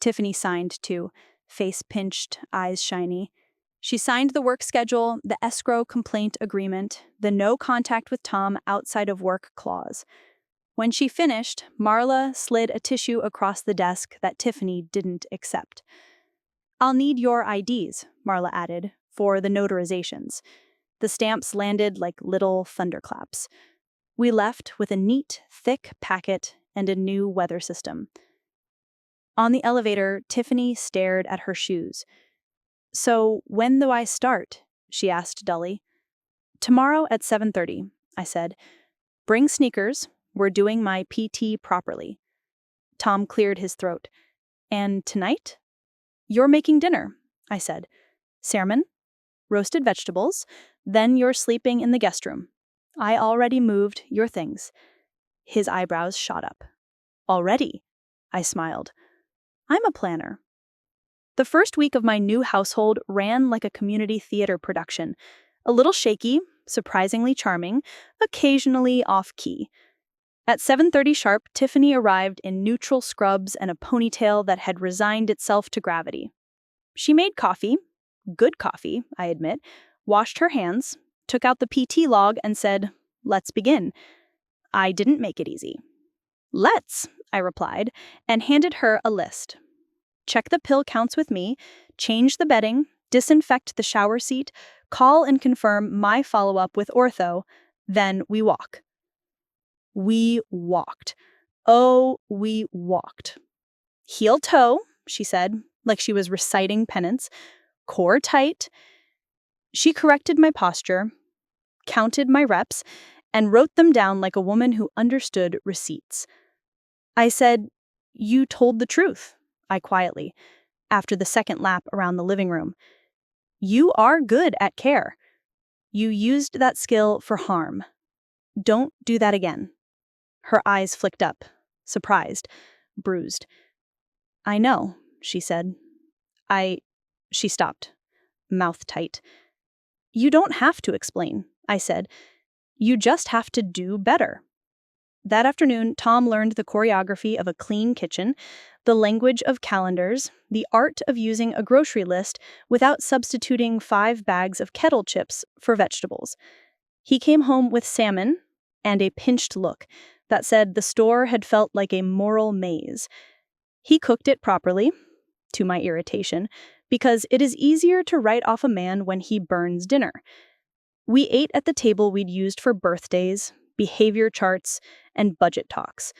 A: Tiffany signed too, face pinched, eyes shiny. She signed the work schedule, the escrow complaint agreement, the no contact with Tom outside of work clause. When she finished, Marla slid a tissue across the desk that Tiffany didn't accept. "I'll need your IDs," Marla added, "for the notarizations." The stamps landed like little thunderclaps. We left with a neat, thick packet and a new weather system. On the elevator, Tiffany stared at her shoes. "So, when do I start?" she asked dully. "Tomorrow at 7:30, I said. "Bring sneakers. We're doing my PT properly." Tom cleared his throat. "And tonight?" "You're making dinner," I said. "Salmon, roasted vegetables, then you're sleeping in the guest room. I already moved your things." His eyebrows shot up. "Already?" I smiled. "I'm a planner." The first week of my new household ran like a community theater production. A little shaky, surprisingly charming, occasionally off-key. At 7:30 sharp, Tiffany arrived in neutral scrubs and a ponytail that had resigned itself to gravity. She made coffee, good coffee, I admit, washed her hands, took out the PT log and said, "Let's begin." I didn't make it easy. "Let's," I replied, and handed her a list. "Check the pill counts with me, change the bedding, disinfect the shower seat, call and confirm my follow-up with ortho, then we walk." We walked. Oh, we walked. "Heel toe," she said, like she was reciting penance. "Core tight." She corrected my posture, counted my reps, and wrote them down like a woman who understood receipts. I said, "You told the truth," I quietly, after the second lap around the living room. "You are good at care. You used that skill for harm. Don't do that again." Her eyes flicked up, surprised, bruised. "I know," she said. She stopped, mouth tight. "You don't have to explain," I said. "You just have to do better." That afternoon, Tom learned the choreography of a clean kitchen, the language of calendars, the art of using a grocery list without substituting 5 bags of kettle chips for vegetables. He came home with salmon and a pinched look that said the store had felt like a moral maze. He cooked it properly, to my irritation, because it is easier to write off a man when he burns dinner. We ate at the table we'd used for birthdays, behavior charts, and budget talks.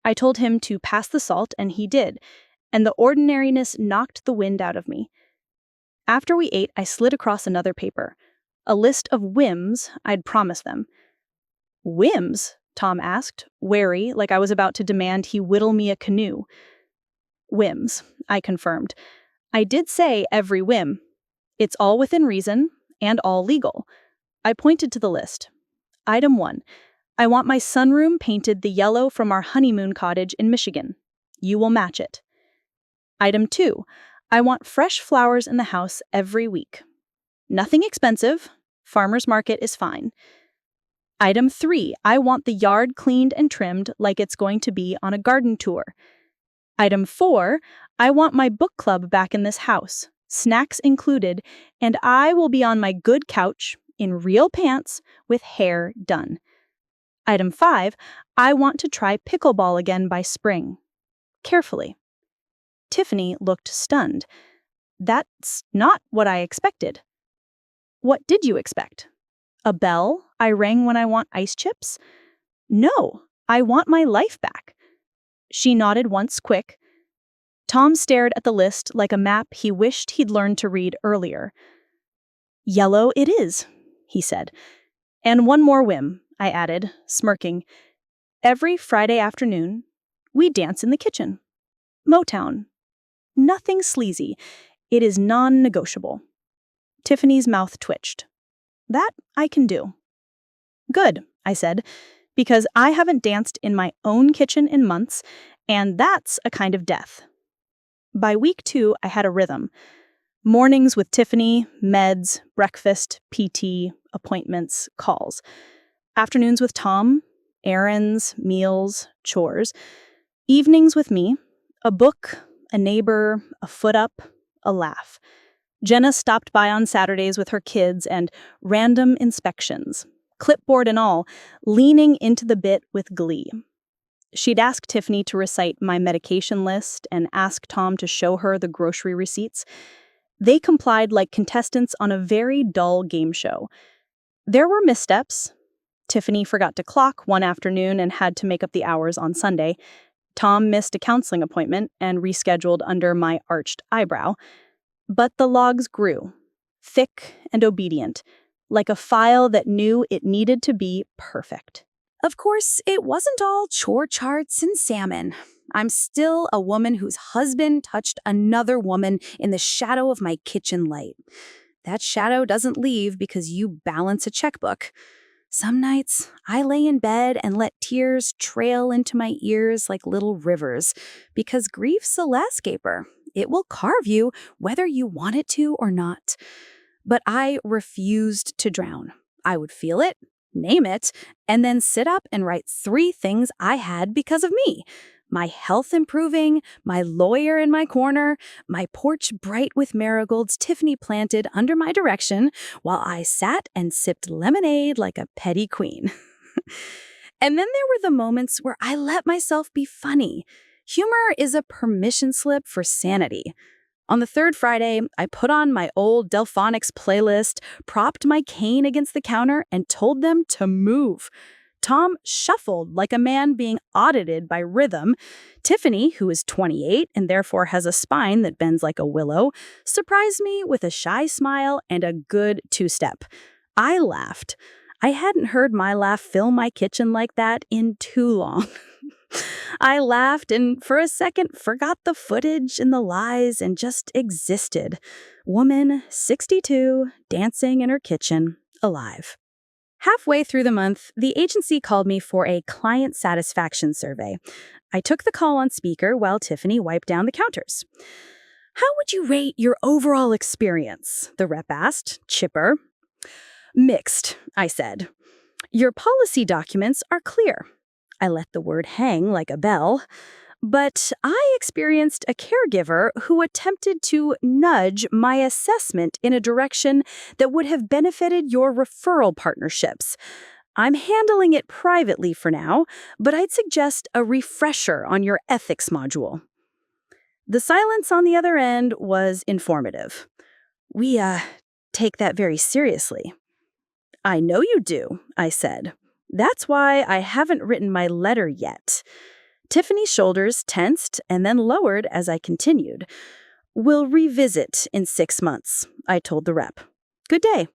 A: I told him to pass the salt, and he did, and the ordinariness knocked the wind out of me. After we ate, I slid across another paper, a list of whims I'd promised them.
D: Whims? Tom asked, wary, like I was about to demand he whittle me a canoe. Whims, I confirmed. I did say every whim. It's all within reason and all legal. I pointed to the list. Item 1. I want my sunroom painted the yellow from our honeymoon cottage in Michigan. You will match it. Item 2. I want fresh flowers in the house every week. Nothing expensive. Farmer's market is fine. Item 3. I want the yard cleaned and trimmed like it's going to be on a garden tour. Item 4. I want my book club back in this house, snacks included, and I will be on my good couch, in real pants, with hair done. Item 5. I want to try pickleball again by spring. Carefully. Tiffany looked stunned. That's not what I expected. What did you expect? A bell I rang when I want ice chips? No, I want my life back. She nodded once quick. Tom stared at the list like a map he wished he'd learned to read earlier. Yellow it is, he said. And one more whim, I added, smirking. Every Friday afternoon, we dance in the kitchen. Motown. Nothing sleazy. It is non-negotiable. Tiffany's mouth twitched. That I can do. Good, I said, because I haven't danced in my own kitchen in months, and that's a kind of death. By week 2, I had a rhythm. Mornings with Tiffany, meds, breakfast, PT, appointments, calls. Afternoons with Tom, errands, meals, chores. Evenings with me, a book, a neighbor, a foot up, a laugh. Jenna stopped by on Saturdays with her kids and random inspections, clipboard and all, leaning into the bit with glee. She'd ask Tiffany to recite my medication list and ask Tom to show her the grocery receipts. They complied like contestants on a very dull game show. There were missteps. Tiffany forgot to clock one afternoon and had to make up the hours on Sunday. Tom missed a counseling appointment and rescheduled under my arched eyebrow. But the logs grew, thick and obedient, like a file that knew it needed to be perfect.
A: Of course, it wasn't all chore charts and salmon. I'm still a woman whose husband touched another woman in the shadow of my kitchen light. That shadow doesn't leave because you balance a checkbook. Some nights, I lay in bed and let tears trail into my ears like little rivers, because grief's a landscaper. It will carve you whether you want it to or not. But I refused to drown. I would feel it, name it, and then sit up and write 3 things I had because of me. My health improving, my lawyer in my corner, my porch bright with marigolds Tiffany planted under my direction while I sat and sipped lemonade like a petty queen. And then there were the moments where I let myself be funny. Humor is a permission slip for sanity. On the 3rd Friday, I put on my old Delphonics playlist, propped my cane against the counter, and told them to move. Tom shuffled like a man being audited by rhythm. Tiffany, who is 28 and therefore has a spine that bends like a willow, surprised me with a shy smile and a good 2-step. I laughed. I hadn't heard my laugh fill my kitchen like that in too long. I laughed and for a second forgot the footage and the lies and just existed. Woman, 62, dancing in her kitchen, alive. Halfway through the month, the agency called me for a client satisfaction survey. I took the call on speaker while Tiffany wiped down the counters. How would you rate your overall experience? The rep asked, chipper. Mixed, I said. Your policy documents are clear. I let the word hang like a bell. But I experienced a caregiver who attempted to nudge my assessment in a direction that would have benefited your referral partnerships. I'm handling it privately for now, but I'd suggest a refresher on your ethics module. The silence on the other end was informative. We take that very seriously. I know you do, I said. That's why I haven't written my letter yet. Tiffany's shoulders tensed and then lowered as I continued. We'll revisit in 6 months, I told the rep. Good day.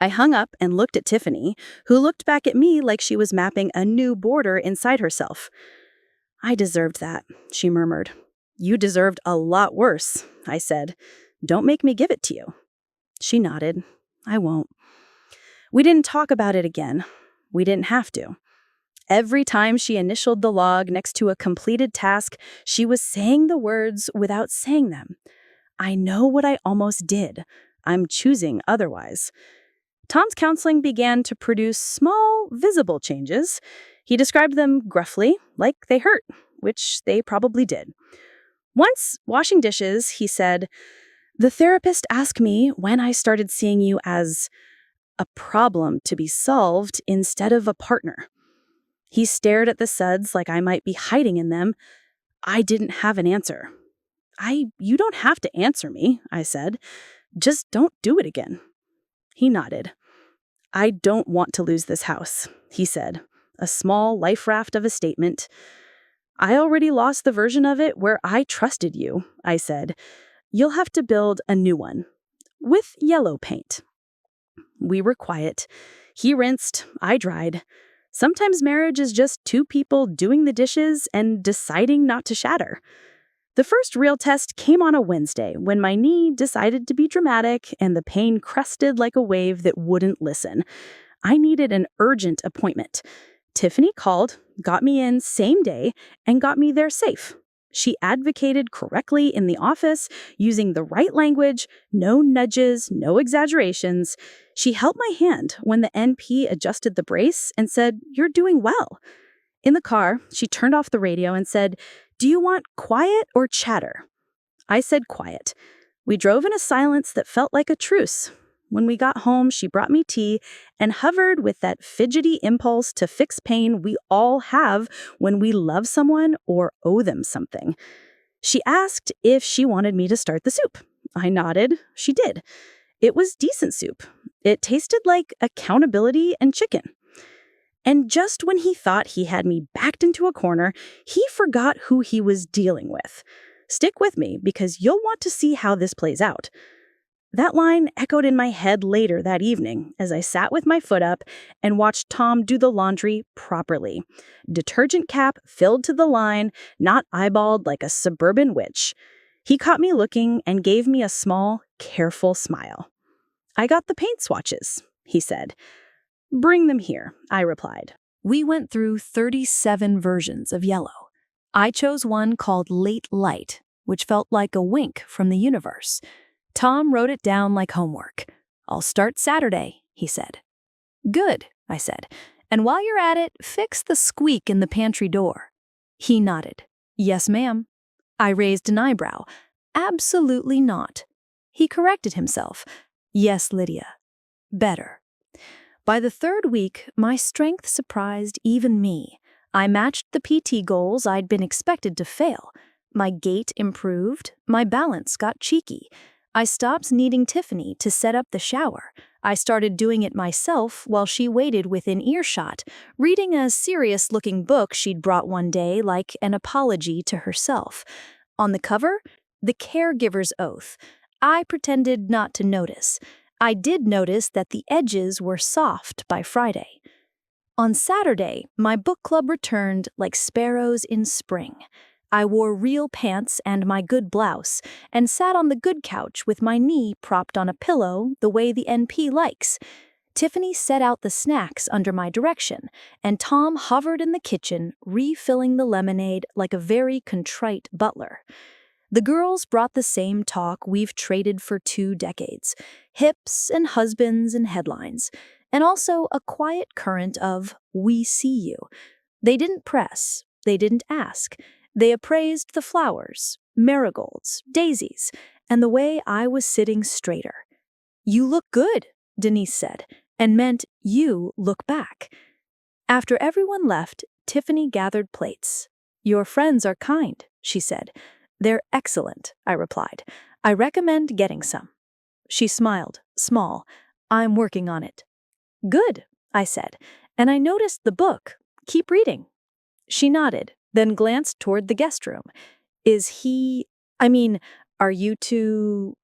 D: I hung up and looked at Tiffany, who looked back at me like she was mapping a new border inside herself. "I deserved that," she murmured. "You deserved a lot worse," I said. "Don't make me give it to you." She nodded. "I won't." We didn't talk about it again. We didn't have to. Every time she initialed the log next to a completed task, she was saying the words without saying them. I know what I almost did. I'm choosing otherwise. Tom's counseling began to produce small, visible changes. He described them gruffly, like they hurt, which they probably did. Once, washing dishes, he said, "The therapist asked me when I started seeing you as a problem to be solved instead of a partner." He stared at the suds like I might be hiding in them. I didn't have an answer. "You don't have to answer me," I said. "Just don't do it again." He nodded. "I don't want to lose this house," he said, a small life raft of a statement. "I already lost the version of it where I trusted you," I said. "You'll have to build a new one. With yellow paint." We were quiet. He rinsed, I dried. Sometimes marriage is just two people doing the dishes and deciding not to shatter. The first real test came on a Wednesday when my knee decided to be dramatic and the pain crested like a wave that wouldn't listen. I needed an urgent appointment. Tiffany called, got me in same day, and got me there safe. She advocated correctly in the office, using the right language, no nudges, no exaggerations. She held my hand when the NP adjusted the brace and said, "You're doing well." In the car, she turned off the radio and said, "Do you want quiet or chatter?" I said quiet. We drove in a silence that felt like a truce. When we got home, she brought me tea and hovered with that fidgety impulse to fix pain we all have when we love someone or owe them something. She asked if she wanted me to start the soup. I nodded. She did. It was decent soup. It tasted like accountability and chicken. And just when he thought he had me backed into a corner, he forgot who he was dealing with. Stick with me, because you'll want to see how this plays out. That line echoed in my head later that evening as I sat with my foot up and watched Tom do the laundry properly. Detergent cap filled to the line, not eyeballed like a suburban witch. He caught me looking and gave me a small, careful smile. "I got the paint swatches," he said. "Bring them here," I replied.
C: We went through 37 versions of yellow. I chose one called Late Light, which felt like a wink from the universe. Tom wrote it down like homework. "I'll start Saturday," he said. "Good," I said. "And while you're at it, fix the squeak in the pantry door." He nodded. "Yes, ma'am." I raised an eyebrow. "Absolutely not." He corrected himself. "Yes, Lydia. Better." By the third week, my strength surprised even me. I matched the PT goals I'd been expected to fail. My gait improved. My balance got cheeky. I stopped needing Tiffany to set up the shower. I started doing it myself while she waited within earshot, reading a serious-looking book she'd brought one day like an apology to herself. On the cover, The Caregiver's Oath. I pretended not to notice. I did notice that the edges were soft by Friday. On Saturday, my book club returned like sparrows in spring. I wore real pants and my good blouse, and sat on the good couch with my knee propped on a pillow the way the NP likes. Tiffany set out the snacks under my direction, and Tom hovered in the kitchen, refilling the lemonade like a very contrite butler. The girls brought the same talk we've traded for 2 decades, hips and husbands and headlines, and also a quiet current of "we see you." They didn't press, they didn't ask. They appraised the flowers, marigolds, daisies, and the way I was sitting straighter. "You look good," Denise said, and meant you look back. After everyone left, Tiffany gathered plates. "Your friends are kind," she said. "They're excellent," I replied. "I recommend getting some." She smiled, small. "I'm working on it." "Good," I said, "and I noticed the book. Keep reading." She nodded, then glanced toward the guest room. Are you two?"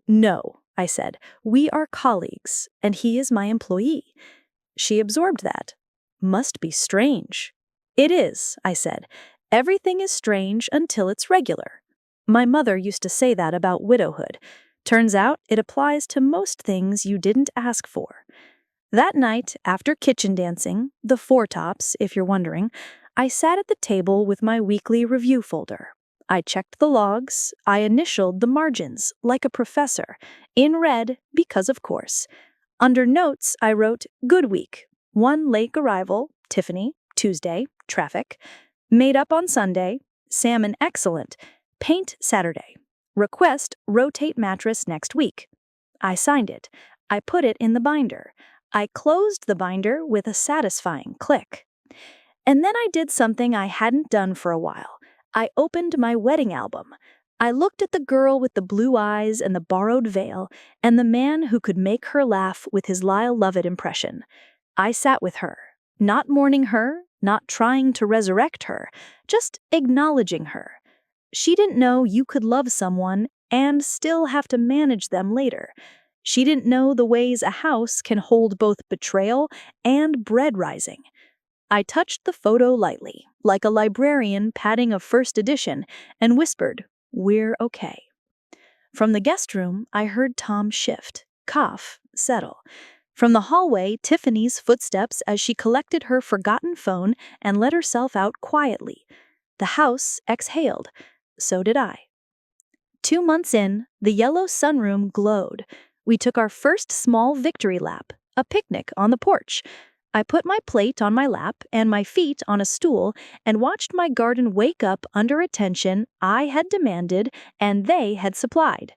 C: "No,"
B: I said. "We are colleagues, and he is my employee." She absorbed that. "Must be strange." "It is," I said. "Everything is strange until it's regular." My mother used to say that about widowhood. Turns out it applies to most things you didn't ask for. That night, after kitchen dancing, the four tops, if you're wondering, I sat at the table with my weekly review folder. I checked the logs, I initialed the margins, like a professor, in red because of course. Under notes, I wrote, "Good week. 1 late arrival, Tiffany, Tuesday, traffic. Made up on Sunday, salmon excellent, paint Saturday. Request rotate mattress next week." I signed it. I put it in the binder. I closed the binder with a satisfying click. And then I did something I hadn't done for a while. I opened my wedding album. I looked at the girl with the blue eyes and the borrowed veil, and the man who could make her laugh with his Lyle Lovett impression. I sat with her, not mourning her, not trying to resurrect her, just acknowledging her. She didn't know you could love someone and still have to manage them later. She didn't know the ways a house can hold both betrayal and bread rising. I touched the photo lightly, like a librarian patting a first edition, and whispered, "We're okay." From the guest room, I heard Tom shift, cough, settle. From the hallway, Tiffany's footsteps as she collected her forgotten phone and let herself out quietly. The house exhaled. So did I. 2 months in, the yellow sunroom glowed. We took our first small victory lap, a picnic on the porch. I put my plate on my lap and my feet on a stool and watched my garden wake up under attention I had demanded and they had supplied.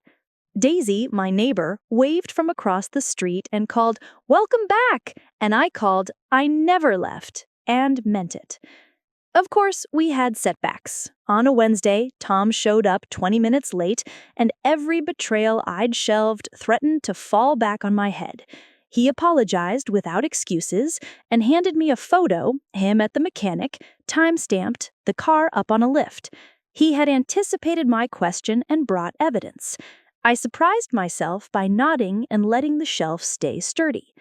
B: Daisy, my neighbor, waved from across the street and called, "Welcome back!" And I called, "I never left," and meant it. Of course, we had setbacks. On a Wednesday, Tom showed up 20 minutes late, and every betrayal I'd shelved threatened to fall back on my head. He apologized without excuses and handed me a photo, him at the mechanic, time-stamped, the car up on a lift. He had anticipated my question and brought evidence. I surprised myself by nodding and letting the shelf stay sturdy.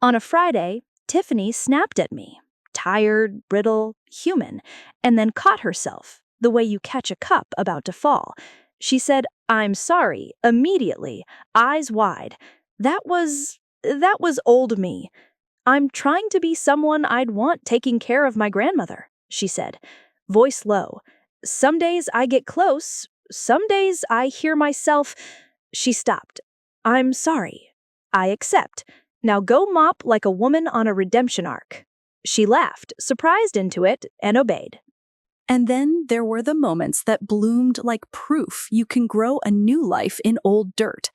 B: On a Friday, Tiffany snapped at me. Tired, brittle, human, and then caught herself, the way you catch a cup about to fall. She said, "I'm sorry," immediately, eyes wide. That was old me. "I'm trying to be someone I'd want taking care of my grandmother," she said, voice low. "Some days I get close, some days I hear myself." She stopped. "I'm sorry. I accept. Now go mop like a woman on a redemption arc." She laughed, surprised into it, and obeyed.
A: And then there were the moments that bloomed like proof you can grow a new life in old dirt.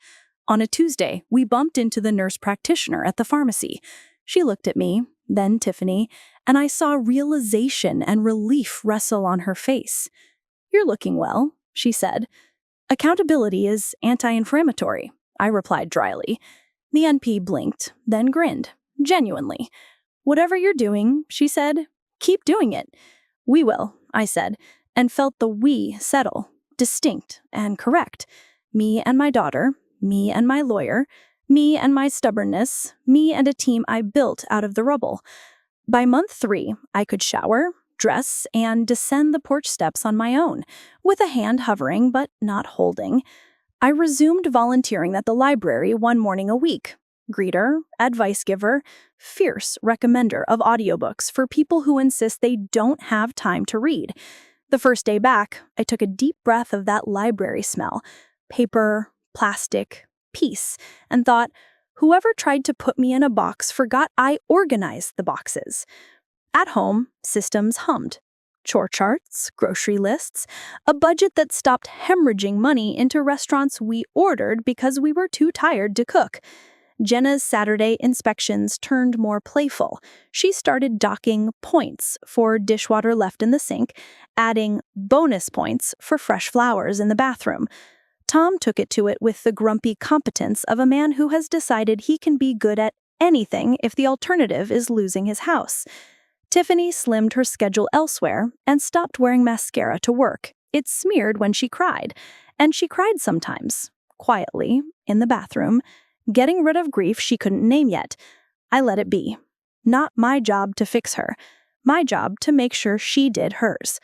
A: On a Tuesday, we bumped into the nurse practitioner at the pharmacy. She looked at me, then Tiffany, and I saw realization and relief wrestle on her face. "You're looking well," she said. "Accountability is anti-inflammatory," I replied dryly. The NP blinked, then grinned, genuinely. "Whatever you're doing," she said, "keep doing it." "We will," I said, and felt the "we" settle, distinct and correct. Me and my daughter, me and my lawyer, me and my stubbornness, me and a team I built out of the rubble. By month 3, I could shower, dress, and descend the porch steps on my own, with a hand hovering but not holding. I resumed volunteering at the library 1 morning a week. Greeter, advice giver, fierce recommender of audiobooks for people who insist they don't have time to read. The first day back, I took a deep breath of that library smell, paper, plastic, peace, and thought, whoever tried to put me in a box forgot I organized the boxes. At home, systems hummed. Chore charts, grocery lists, a budget that stopped hemorrhaging money into restaurants we ordered because we were too tired to cook. Jenna's Saturday inspections turned more playful. She started docking points for dishwater left in the sink, adding bonus points for fresh flowers in the bathroom. Tom took it to it with the grumpy competence of a man who has decided he can be good at anything if the alternative is losing his house. Tiffany slimmed her schedule elsewhere and stopped wearing mascara to work. It smeared when she cried, and she cried sometimes.
D: quietly, in the bathroom, getting rid of grief she couldn't name yet. I let it be. Not my job to fix her. My job to make sure she did hers.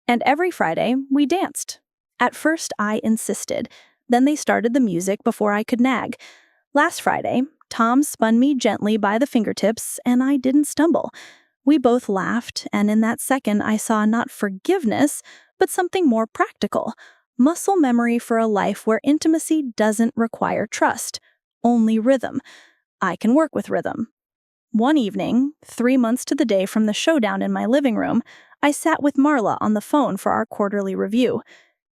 D: And every Friday, we danced. At first, I insisted. Then they started the music before I could nag. Last Friday, Tom spun me gently by the fingertips, and I didn't stumble. We both laughed, and in that second, I saw not forgiveness, but something more practical. Muscle memory for a life where intimacy doesn't require trust, only rhythm. I can work with rhythm. One evening, 3 months to the day from the showdown in my living room, I sat with Marla on the phone for our quarterly review.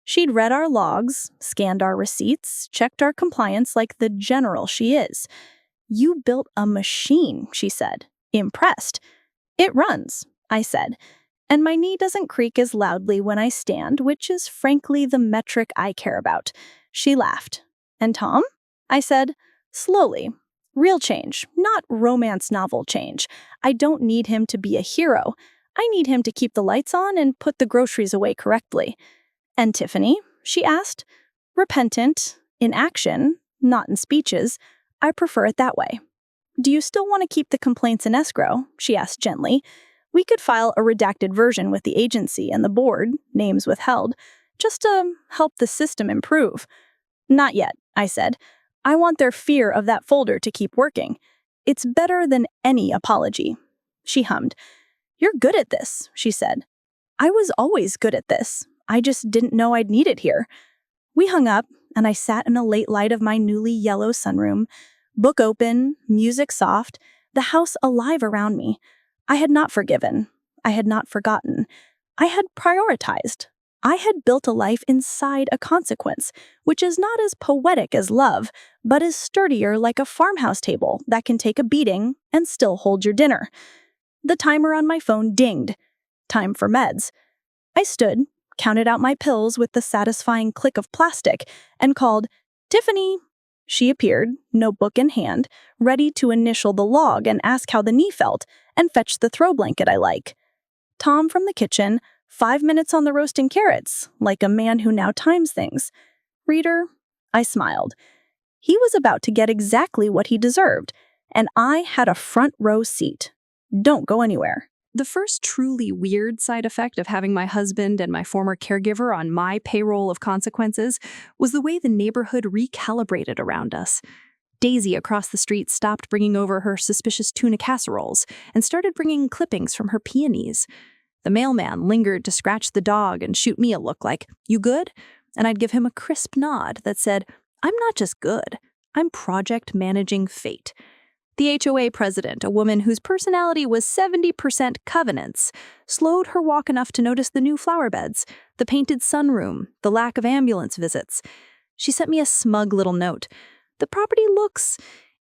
D: She'd read our logs, scanned our receipts, checked our compliance like the general she is. "You built a machine," she said. Impressed. "It runs," I said. "And my knee doesn't creak as loudly when I stand, which is frankly the metric I care about." She laughed. "And Tom?" I said. "Slowly. Real change, not romance novel change. I don't need him to be a hero. I need him to keep the lights on and put the groceries away correctly." "And Tiffany?" she asked. "Repentant, in action, not in speeches. I prefer it that way." "Do you still want to keep the complaints in escrow?" she asked gently. "We could file a redacted version with the agency and the board, names withheld, just to help the system improve." "Not yet," I said. "I want their fear of that folder to keep working. It's better than any apology." She hummed. "You're good at this," she said. "I was always good at this. I just didn't know I'd need it here." We hung up, and I sat in the late light of my newly yellow sunroom, book open, music soft, the house alive around me. I had not forgiven. I had not forgotten. I had prioritized. I had built a life inside a consequence, which is not as poetic as love, but is sturdier like a farmhouse table that can take a beating and still hold your dinner. The timer on my phone dinged. Time for meds. I stood, counted out my pills with the satisfying click of plastic, and called, "Tiffany." She appeared, notebook in hand, ready to initial the log and ask how the knee felt, and fetch the throw blanket I like. Tom from the kitchen, 5 minutes on the roasting carrots, like a man who now times things. Reader, I smiled. He was about to get exactly what he deserved, and I had a front row seat. Don't go anywhere.
C: The first truly weird side effect of having my husband and my former caregiver on my payroll of consequences was the way the neighborhood recalibrated around us. Daisy across the street stopped bringing over her suspicious tuna casseroles and started bringing clippings from her peonies. The mailman lingered to scratch the dog and shoot me a look like, "You good?" And I'd give him a crisp nod that said, "I'm not just good, I'm project managing fate." The HOA president, a woman whose personality was 70% covenants, slowed her walk enough to notice the new flower beds, the painted sunroom, the lack of ambulance visits. She sent me a smug little note. "The property looks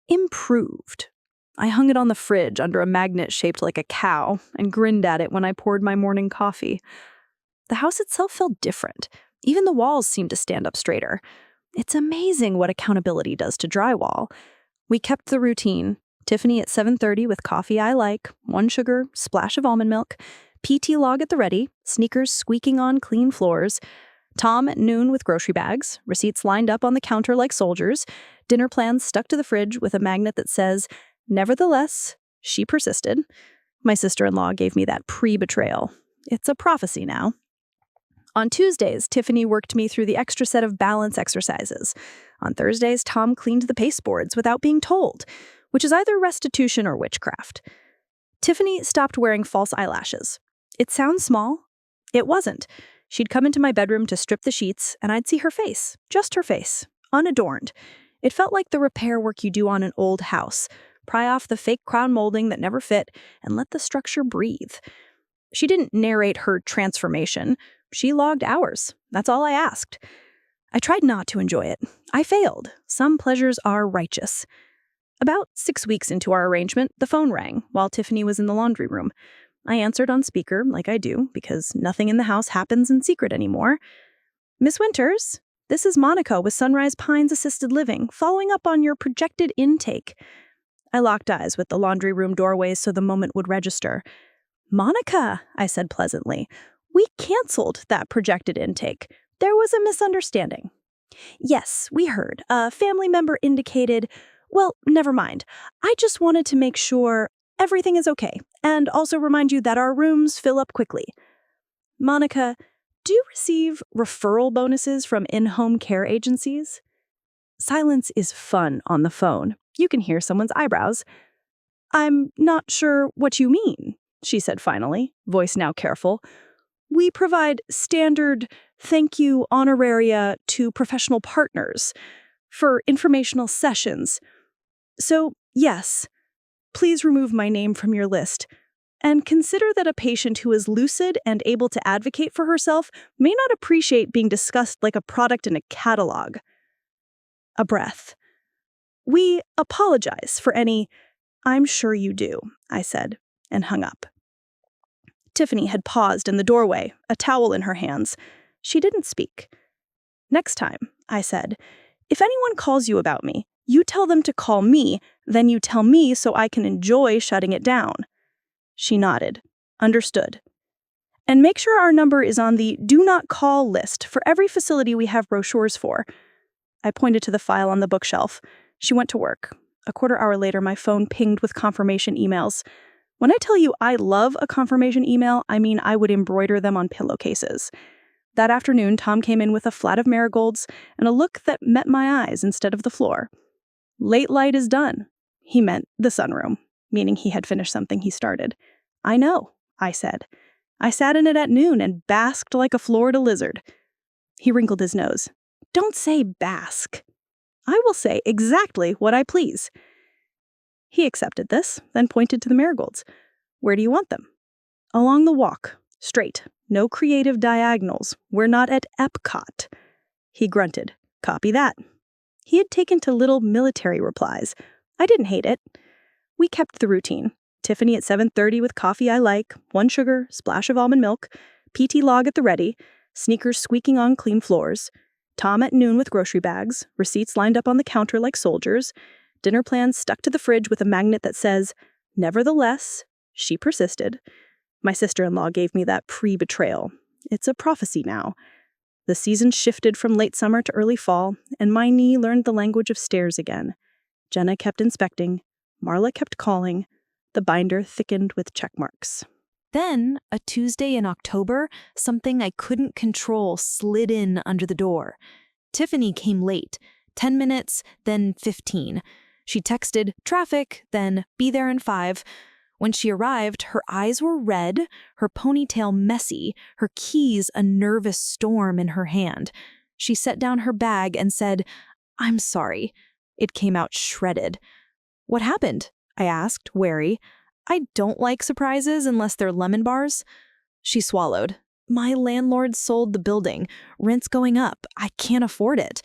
C: improved." I hung it on the fridge under a magnet shaped like a cow and grinned at it when I poured my morning coffee. The house itself felt different. Even the walls seemed to stand up straighter. It's amazing what accountability does to drywall. We kept the routine. Tiffany at 7:30 with coffee I like, 1 sugar, splash of almond milk, PT log at the ready, sneakers squeaking on clean floors. Tom at noon with grocery bags, receipts lined up on the counter like soldiers, dinner plans stuck to the fridge with a magnet that says, "Nevertheless," she persisted. My sister-in-law gave me that pre-betrayal. It's a prophecy now. On Tuesdays, Tiffany worked me through the extra set of balance exercises. On Thursdays, Tom cleaned the pasteboards without being told, which is either restitution or witchcraft. Tiffany stopped wearing false eyelashes. It sounds small. It wasn't. She'd come into my bedroom to strip the sheets, and I'd see her face, just her face, unadorned. It felt like the repair work you do on an old house. Pry off the fake crown molding that never fit, and let the structure breathe. She didn't narrate her transformation. She logged hours. That's all I asked. I tried not to enjoy it. I failed. Some pleasures are righteous. About 6 weeks into our arrangement, the phone rang while Tiffany was in the laundry room. I answered on speaker, like I do, because nothing in the house happens in secret anymore. "Miss Winters, this is Monica with Sunrise Pines Assisted Living, following up on your projected intake." I locked eyes with the laundry room doorways so the moment would register. "Monica," I said pleasantly, "we canceled that projected intake. There was a misunderstanding."
D: Yes, we heard. A family member indicated, well, never mind. I just wanted to make sure everything is okay, and also remind you that our rooms fill up quickly. Monica, do you receive referral bonuses from in-home care agencies? Silence is fun on the phone. You can hear someone's eyebrows. I'm not sure what you mean, she said finally, voice now careful. We provide standard thank you honoraria to professional partners for informational sessions. So, yes, please remove my name from your list. And consider that a patient who is lucid and able to advocate for herself may not appreciate being discussed like a product in a catalog. A breath. We apologize for any, I'm sure you do, I said, and hung up. Tiffany had paused in the doorway, a towel in her hands. She didn't speak. Next time, I said, if anyone calls you about me, you tell them to call me, then you tell me so I can enjoy shutting it down. She nodded. Understood. And make sure our number is on the do not call list for every facility we have brochures for. I pointed to the file on the bookshelf. She went to work. A quarter hour later, my phone pinged with confirmation emails. When I tell you I love a confirmation email, I mean I would embroider them on pillowcases. That afternoon, Tom came in with a flat of marigolds and a look that met my eyes instead of the floor. Late light is done. He meant the sunroom, meaning he had finished something he started. I know, I said. I sat in it at noon and basked like a Florida lizard. He wrinkled his nose. Don't say bask. I will say exactly what I please. He accepted this, then pointed to the marigolds. Where do you want them? Along the walk. Straight. No creative diagonals. We're not at Epcot. He grunted. Copy that. He had taken to little military replies. I didn't hate it. We kept the routine. Tiffany at 7:30 with coffee I like, 1 sugar, splash of almond milk, PT log at the ready, sneakers squeaking on clean floors, Tom at noon with grocery bags, receipts lined up on the counter like soldiers, dinner plans stuck to the fridge with a magnet that says, nevertheless, she persisted. My sister-in-law gave me that pre-betrayal. It's a prophecy now. The season shifted from late summer to early fall, and my knee learned the language of stairs again. Jenna kept inspecting. Marla kept calling. The binder thickened with check marks.
B: Then, a Tuesday in October, something I couldn't control slid in under the door. Tiffany came late. 10 minutes, then 15. She texted, traffic, then be there in 5. When she arrived, her eyes were red, her ponytail messy, her keys a nervous storm in her hand. She set down her bag and said, I'm sorry. It came out shredded. What happened? I asked, wary. I don't like surprises unless they're lemon bars. She swallowed. My landlord sold the building. Rent's going up. I can't afford it.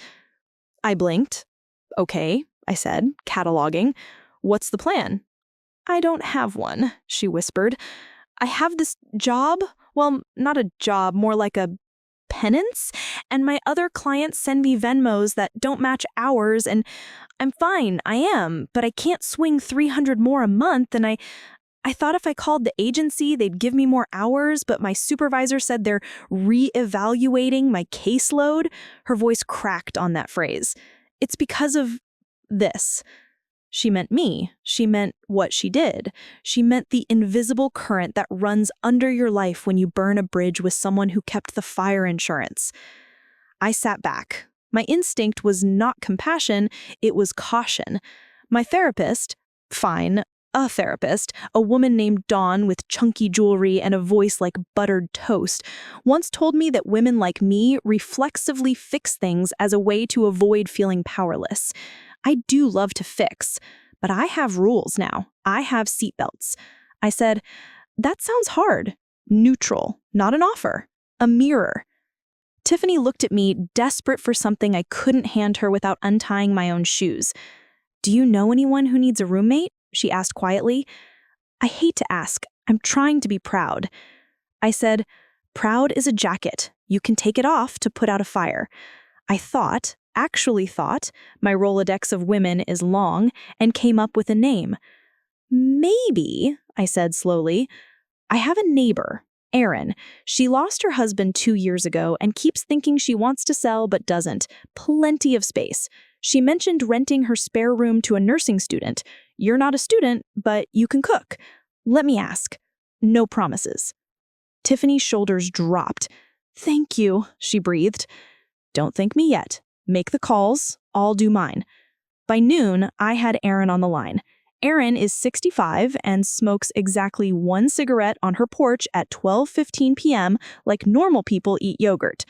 B: I blinked. Okay, I said, cataloging. What's the plan? I don't have one, she whispered. I have this job. Well, not a job, more like a penance. And my other clients send me Venmos that don't match ours, and I'm fine, I am, but I can't swing 300 more a month, and I thought if I called the agency, they'd give me more hours, but my supervisor said they're re-evaluating my caseload. Her voice cracked on that phrase. It's because of this. She meant me. She meant what she did. She meant the invisible current that runs under your life when you burn a bridge with someone who kept the fire insurance. I sat back. My instinct was not compassion, it was caution. My therapist, fine, a therapist, a woman named Dawn with chunky jewelry and a voice like buttered toast, once told me that women like me reflexively fix things as a way to avoid feeling powerless. I do love to fix, but I have rules now. I have seatbelts. I said, that sounds hard. Neutral, not an offer. A mirror. Tiffany looked at me, desperate for something I couldn't hand her without untying my own shoes. Do you know anyone who needs a roommate? She asked quietly. I hate to ask. I'm trying to be proud. I said, proud is a jacket. You can take it off to put out a fire. I actually thought, my Rolodex of women is long, and came up with a name. Maybe, I said slowly, I have a neighbor.
D: Erin. She lost her husband 2 years ago and keeps thinking she wants to sell but doesn't. Plenty of space. She mentioned renting her spare room to a nursing student. You're not a student, but you can cook. Let me ask. No promises. Tiffany's shoulders dropped. Thank you, she breathed. Don't thank me yet. Make the calls. I'll do mine. By noon, I had Erin on the line. Erin is 65 and smokes exactly 1 cigarette on her porch at 12:15 p.m. like normal people eat yogurt.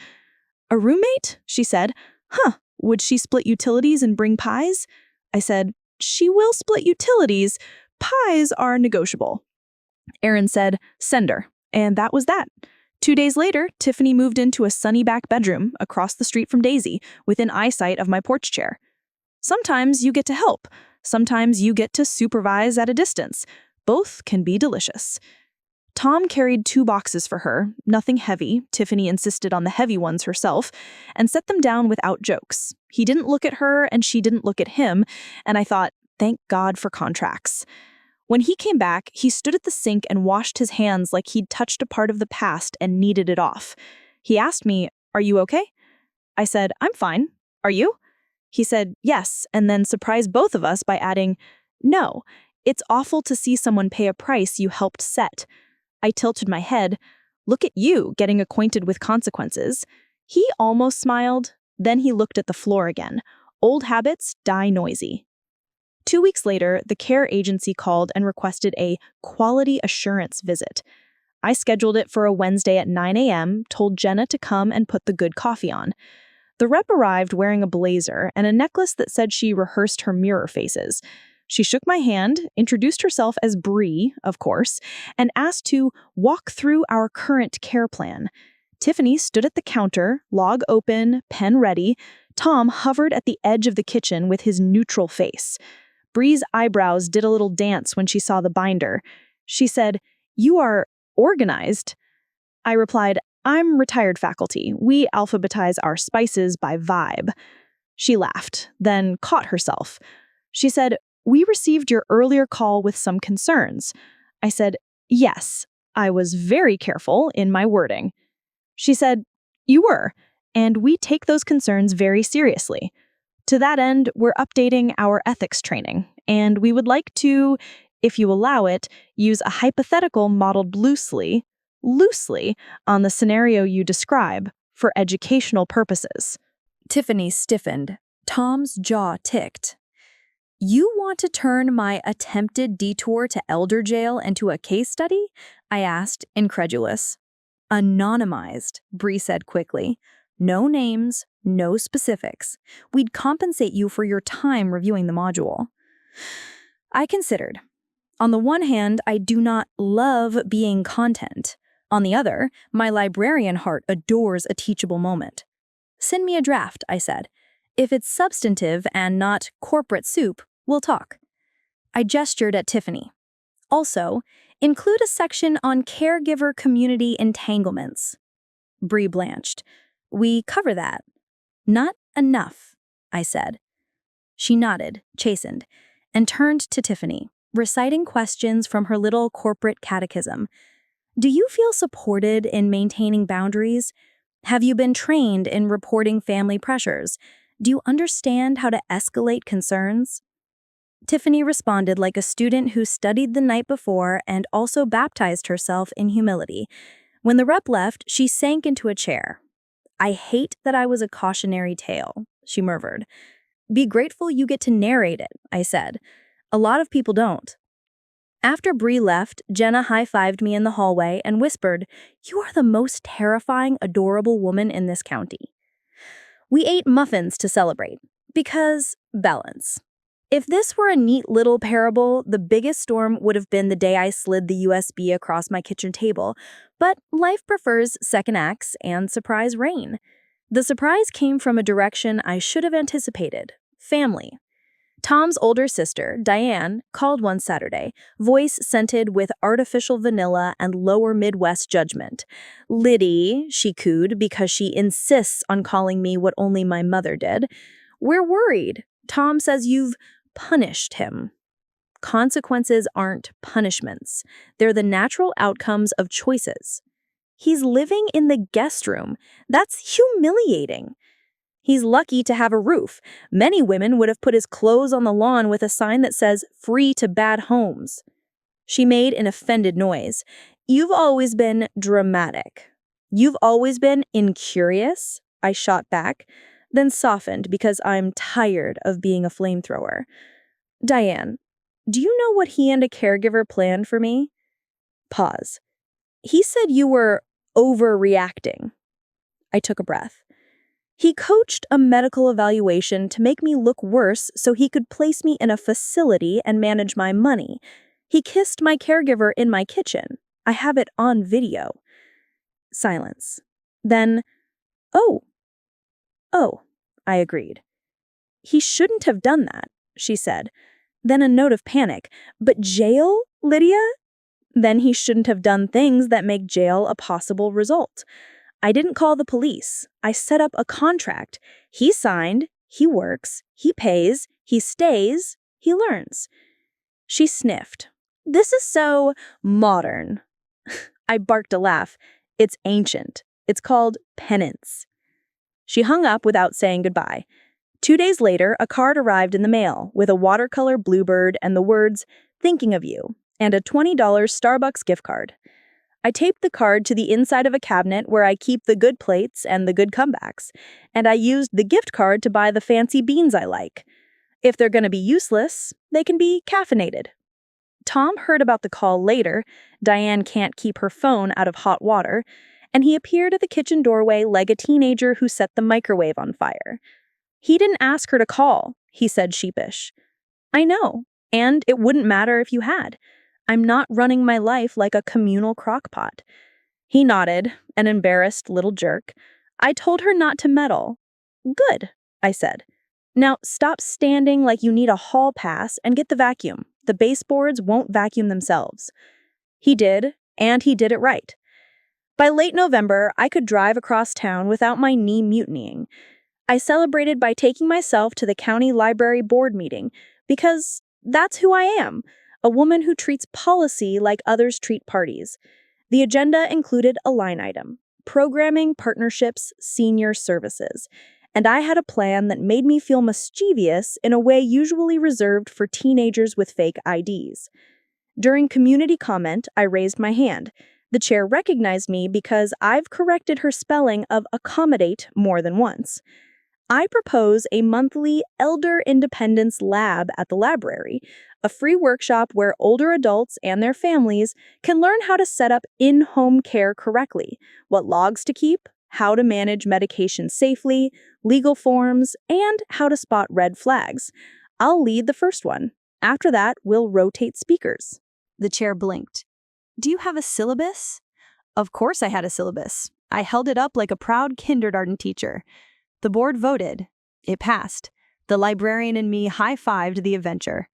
D: A roommate? She said. Huh, would she split utilities and bring pies? I said, she will split utilities. Pies are negotiable. Erin said, send her. And that was that. 2 days later, Tiffany moved into a sunny back bedroom across the street from Daisy, within eyesight of my porch chair. Sometimes you get to help. Sometimes you get to supervise at a distance. Both can be delicious. Tom carried 2 boxes for her, nothing heavy. Tiffany insisted on the heavy ones herself, and set them down without jokes. He didn't look at her, and she didn't look at him, and I thought, thank God for contracts. When he came back, he stood at the sink and washed his hands like he'd touched a part of the past and needed it off. He asked me, are you okay? I said, I'm fine. Are you? He said, yes, and then surprised both of us by adding, no, it's awful to see someone pay a price you helped set. I tilted my head. Look at you getting acquainted with consequences. He almost smiled. Then he looked at the floor again. Old habits die noisy. 2 weeks later, the care agency called and requested a quality assurance visit. I scheduled it for a Wednesday at 9 a.m., told Jenna to come and put the good coffee on. The rep arrived wearing a blazer and a necklace that said she rehearsed her mirror faces. She shook my hand, introduced herself as Bree, of course, and asked to walk through our current care plan. Tiffany stood at the counter, log open, pen ready. Tom hovered at the edge of the kitchen with his neutral face. Bree's eyebrows did a little dance when she saw the binder. She said, you are organized. I replied, I'm retired faculty. We alphabetize our spices by vibe. She laughed, then caught herself. She said, we received your earlier call with some concerns. I said, yes, I was very careful in my wording. She said, you were, and we take those concerns very seriously. To that end, we're updating our ethics training, and we would like to, if you allow it, use a hypothetical modeled loosely on the scenario you describe for educational purposes.
A: Tiffany stiffened. Tom's jaw ticked. You want to turn my attempted detour to elder jail into a case study? I asked, incredulous. Anonymized, Bree said quickly. No names, no specifics. We'd compensate you for your time reviewing the module. I considered. On the one hand, I do not love being content. On the other, my librarian heart adores a teachable moment. Send me a draft, I said. If it's substantive and not corporate soup, we'll talk. I gestured at Tiffany. Also, include a section on caregiver community entanglements. Bree blanched. We cover that. Not enough, I said. She nodded, chastened, and turned to Tiffany, reciting questions from her little corporate catechism. Do you feel supported in maintaining boundaries? Have you been trained in reporting family pressures? Do you understand how to escalate concerns? Tiffany responded like a student who studied the night before and also baptized herself in humility. When the rep left, she sank into a chair. I hate that I was a cautionary tale, she murmured. Be grateful you get to narrate it, I said. A lot of people don't. After Bree left, Jenna high-fived me in the hallway and whispered, You are the most terrifying, adorable woman in this county. We ate muffins to celebrate, because balance. If this were a neat little parable, the biggest storm would have been the day I slid the USB across my kitchen table, but life prefers second acts and surprise rain. The surprise came from a direction I should have anticipated, family. Tom's older sister, Diane, called one Saturday, voice scented with artificial vanilla and lower Midwest judgment. Liddy, she cooed because she insists on calling me what only my mother did. We're worried. Tom says you've punished him. Consequences aren't punishments. They're the natural outcomes of choices. He's living in the guest room. That's humiliating. He's lucky to have a roof. Many women would have put his clothes on the lawn with a sign that says, "Free to bad homes." She made an offended noise. "You've always been dramatic. You've always been incurious," I shot back, then softened because I'm tired of being a flamethrower. "Diane, do you know what he and a caregiver planned for me?" Pause. "He said you were overreacting." I took a breath. "He coached a medical evaluation to make me look worse so he could place me in a facility and manage my money. He kissed my caregiver in my kitchen. I have it on video." Silence. Then, "Oh, I agreed. "He shouldn't have done that," she said. Then a note of panic. "But jail, Lydia?" "Then he shouldn't have done things that make jail a possible result. I didn't call the police. I set up a contract. He signed, he works, he pays, he stays, he learns." She sniffed. "This is so modern." I barked a laugh. "It's ancient. It's called penance." She hung up without saying goodbye. 2 days later, a card arrived in the mail with a watercolor bluebird and the words, "Thinking of you," and a $20 Starbucks gift card. I taped the card to the inside of a cabinet where I keep the good plates and the good comebacks, and I used the gift card to buy the fancy beans I like. If they're going to be useless, they can be caffeinated. Tom heard about the call later. Diane can't keep her phone out of hot water, and he appeared at the kitchen doorway like a teenager who set the microwave on fire. "He didn't ask her to call," he said sheepish. "I know, and it wouldn't matter if you had. I'm not running my life like a communal crockpot." He nodded, an embarrassed little jerk. "I told her not to meddle." "Good," I said. "Now stop standing like you need a hall pass and get the vacuum. The baseboards won't vacuum themselves." He did, and he did it right. By late November, I could drive across town without my knee mutinying. I celebrated by taking myself to the county library board meeting because that's who I am, a woman who treats policy like others treat parties. The agenda included a line item: programming, partnerships, senior services. And I had a plan that made me feel mischievous in a way usually reserved for teenagers with fake IDs. During community comment, I raised my hand. The chair recognized me because I've corrected her spelling of accommodate more than once. I propose a monthly Elder Independence Lab at the library, a free workshop where older adults and their families can learn how to set up in-home care correctly, what logs to keep, how to manage medication safely, legal forms, and how to spot red flags. I'll lead the first one. After that, we'll rotate speakers.
B: The chair blinked. "Do you have a syllabus?" Of course I had a syllabus. I held it up like a proud kindergarten teacher. The board voted. It passed. The librarian and me high-fived the adventure.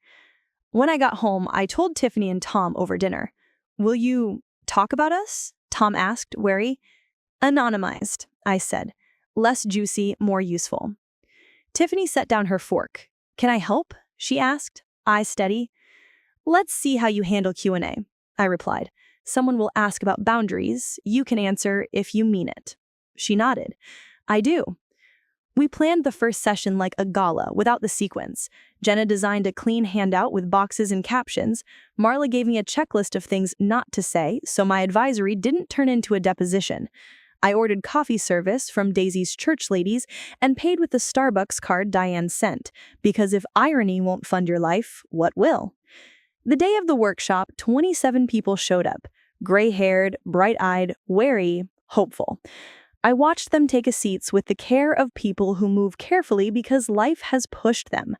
B: When I got home, I told Tiffany and Tom over dinner. "Will you talk about us?" Tom asked, wary. "Anonymized," I said. "Less juicy, more useful." Tiffany set down her fork. "Can I help?" she asked, eyes steady. "Let's see how you handle Q&A," I replied. "Someone will ask about boundaries. You can answer if you mean it." She nodded. "I do." We planned the first session like a gala, without the sequence. Jenna designed a clean handout with boxes and captions. Marla gave me a checklist of things not to say, so my advisory didn't turn into a deposition. I ordered coffee service from Daisy's church ladies and paid with the Starbucks card Diane sent, because if irony won't fund your life, what will? The day of the workshop, 27 people showed up. Gray-haired, bright-eyed, wary, hopeful. I watched them take a seats with the care of people who move carefully because life has pushed them.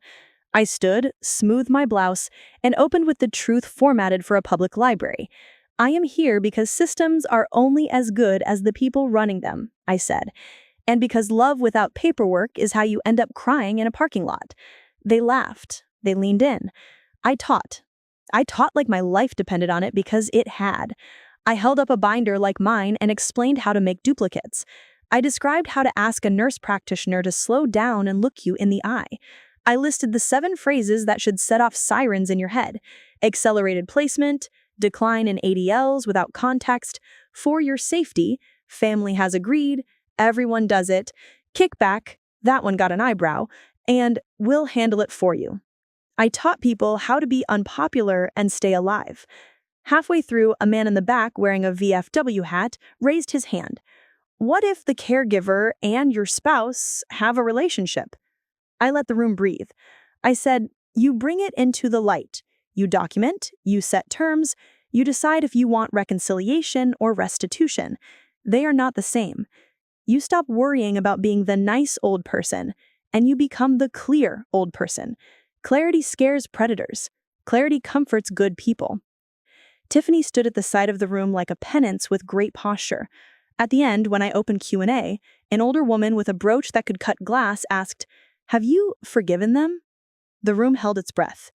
B: I stood, smoothed my blouse, and opened with the truth formatted for a public library. "I am here because systems are only as good as the people running them," I said. "And because love without paperwork is how you end up crying in a parking lot." They laughed. They leaned in. I taught like my life depended on it because it had. I held up a binder like mine and explained how to make duplicates. I described how to ask a nurse practitioner to slow down and look you in the eye. I listed the 7 phrases that should set off sirens in your head: accelerated placement,
D: decline in ADLs without context, for your safety, family has agreed, everyone does it, kickback, that one got an eyebrow, and we'll handle it for you. I taught people how to be unpopular and stay alive. Halfway through, a man in the back wearing a VFW hat raised his hand. What if the caregiver and your spouse have a relationship? I let the room breathe. I said, you bring it into the light. You document, you set terms, you decide if you want reconciliation or restitution. They are not the same. You stop worrying about being the nice old person, and you become the clear old person. Clarity scares predators. Clarity comforts good people. Tiffany stood at the side of the room like a penance with great posture. At the end, when I opened Q&A, an older woman with a brooch that could cut glass asked, "Have you forgiven them?" The room held its breath.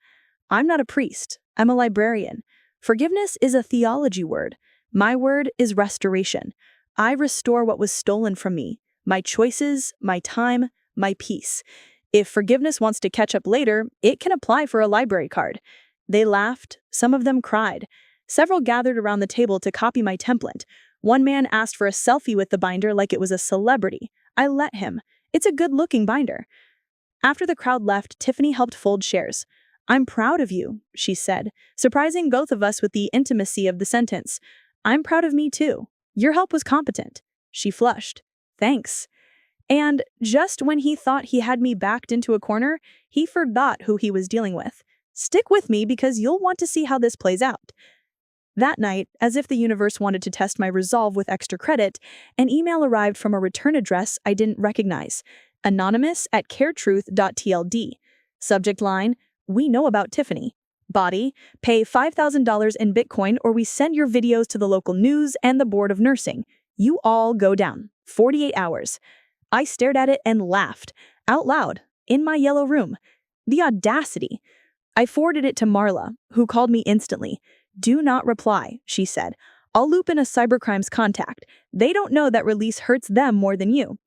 D: I'm not a priest. I'm a librarian. Forgiveness is a theology word. My word is restoration. I restore what was stolen from me, my choices, my time, my peace. If forgiveness wants to catch up later, it can apply for a library card. They laughed. Some of them cried. Several gathered around the table to copy my template. One man asked for a selfie with the binder like it was a celebrity. I let him. It's a good-looking binder. After the crowd left, Tiffany helped fold chairs. I'm proud of you, she said, surprising both of us with the intimacy of the sentence. I'm proud of me too. Your help was competent. She flushed. Thanks. And just when he thought he had me backed into a corner, he forgot who he was dealing with. Stick with me because you'll want to see how this plays out. That night, as if the universe wanted to test my resolve with extra credit, an email arrived from a return address I didn't recognize. Anonymous at caretruth.tld. Subject line, we know about Tiffany. Body, pay $5,000 in Bitcoin or we send your videos to the local news and the board of nursing. You all go down. 48 hours. I stared at it and laughed, out loud, in my yellow room. The audacity. I forwarded it to Marla, who called me instantly. Do not reply, she said. I'll loop in a cybercrimes contact. They don't know that release hurts them more than you.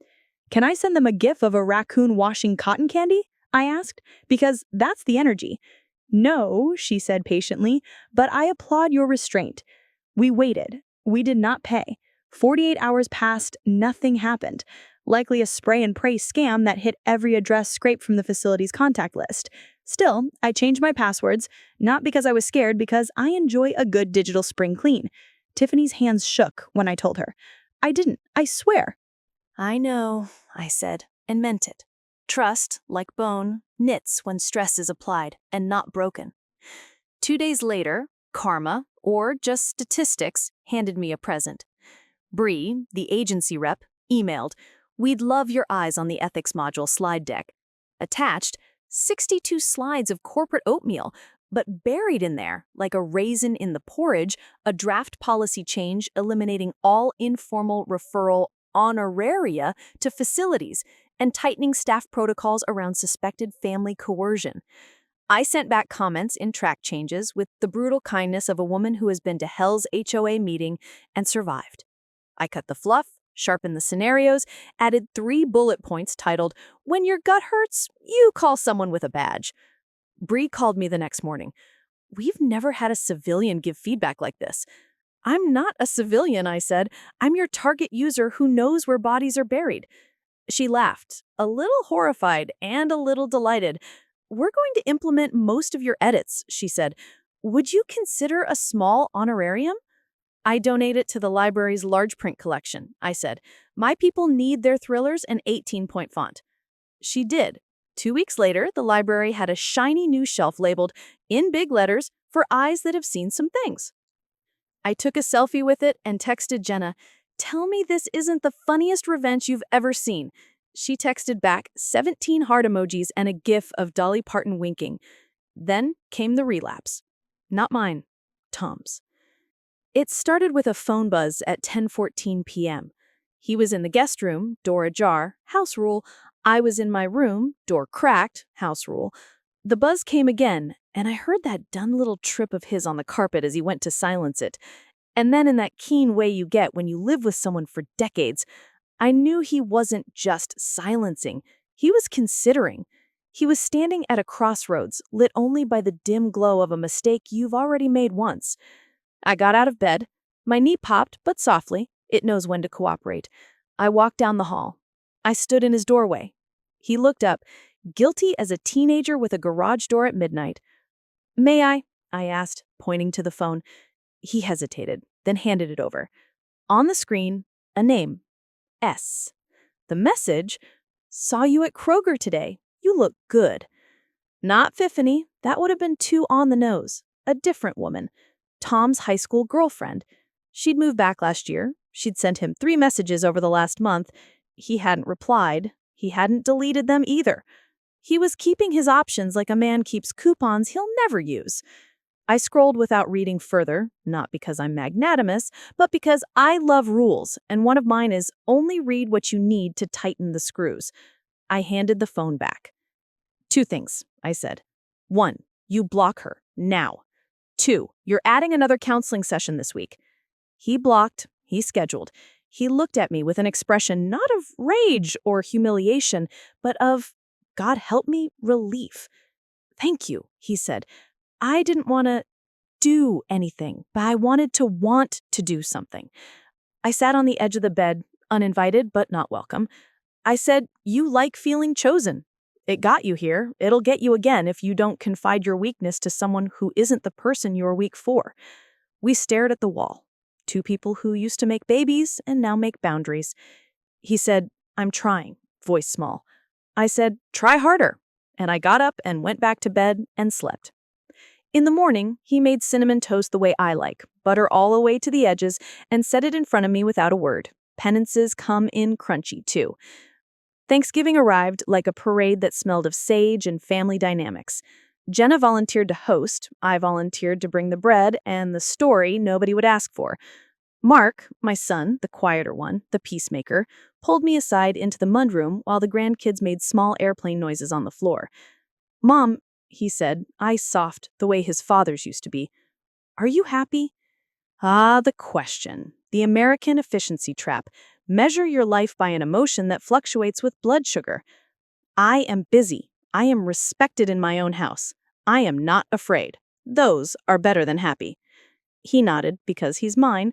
D: Can I send them a gif of a raccoon washing cotton candy? I asked, because that's the energy. No, she said patiently, but I applaud your restraint. We waited. We did not pay. 48 hours passed, nothing happened. Likely a spray and pray scam that hit every address scraped from the facility's contact list. Still, I changed my passwords, not because I was scared, because I enjoy a good digital spring clean. Tiffany's hands shook when I told her. I didn't, I swear.
C: I know, I said, and meant it. Trust, like bone, knits when stress is applied and not broken. 2 days later, karma, or just statistics, handed me a present. Bree, the agency rep, emailed, "We'd love your eyes on the ethics module slide deck." Attached, 62 slides of corporate oatmeal, but buried in there, like a raisin in the porridge, a draft policy change eliminating all informal referral honoraria to facilities and tightening staff protocols around suspected family coercion. I sent back comments in track changes with the brutal kindness of a woman who has been to Hell's HOA meeting and survived. I cut the fluff, sharpened the scenarios, added 3 bullet points titled, "When your gut hurts, you call someone with a badge." Bree called me the next morning. "We've never had a civilian give feedback like this." "I'm not a civilian," I said. "I'm your target user who knows where bodies are buried." She laughed, a little horrified and a little delighted. "We're going to implement most of your edits," she said. "Would you consider a small honorarium?" "I donate it to the library's large print collection," I said. "My people need their thrillers in 18-point font." She did. 2 weeks later, the library had a shiny new shelf labeled, in big letters, "For eyes that have seen some things." I took a selfie with it and texted Jenna, "Tell me this isn't the funniest revenge you've ever seen." She texted back 17 heart emojis and a gif of Dolly Parton winking. Then came the relapse. Not mine, Tom's. It started with a phone buzz at 10:14 p.m. He was in the guest room, door ajar, house rule. I was in my room, door cracked, house rule. The buzz came again, and I heard that dun little trip of his on the carpet as he went to silence it. And then in that keen way you get when you live with someone for decades, I knew he wasn't just silencing. He was considering. He was standing at a crossroads, lit only by the dim glow of a mistake you've already made once.
B: I got out of bed. My knee popped, but softly. It knows when to cooperate. I walked down the hall. I stood in his doorway. He looked up, guilty as a teenager with a garage door at midnight. "May I?" I asked, pointing to the phone. He hesitated, then handed it over. On the screen, a name. S. The message: "Saw you at Kroger today. You look good." Not Fiffany, that would have been too on the nose. A different woman. Tom's high school girlfriend. She'd moved back last year. She'd sent him 3 messages over the last month. He hadn't replied. He hadn't deleted them either. He was keeping his options like a man keeps coupons he'll never use. I scrolled without reading further, not because I'm magnanimous, but because I love rules, and one of mine is only read what you need to tighten the screws. I handed the phone back. 2 things, I said. 1, you block her, now. 2, you're adding another counseling session this week. He blocked, he scheduled. He looked at me with an expression not of rage or humiliation, but of, God help me, relief. "Thank you," he said. "I didn't want to do anything, but I wanted to want to do something." I sat on the edge of the bed, uninvited but not welcome. I said, "You like feeling chosen. It got you here. It'll get you again if you don't confide your weakness to someone who isn't the person you're weak for." We stared at the wall. 2 people who used to make babies and now make boundaries. He said, "I'm trying," voice small. I said, "Try harder." And I got up and went back to bed and slept. In the morning, he made cinnamon toast the way I like, butter all the way to the edges, and set it in front of me without a word. Penances come in crunchy, too. Thanksgiving arrived like a parade that smelled of sage and family dynamics. Jenna volunteered to host, I volunteered to bring the bread and the story nobody would ask for. Mark, my son, the quieter one, the peacemaker, pulled me aside into the mudroom while the grandkids made small airplane noises on the floor. "Mom," he said, eyes soft, the way his father's used to be, "are you happy?" Ah, the question. The American efficiency trap. Measure your life by an emotion that fluctuates with blood sugar. I am busy. I am respected in my own house. I am not afraid. Those are better than happy. He nodded because he's mine.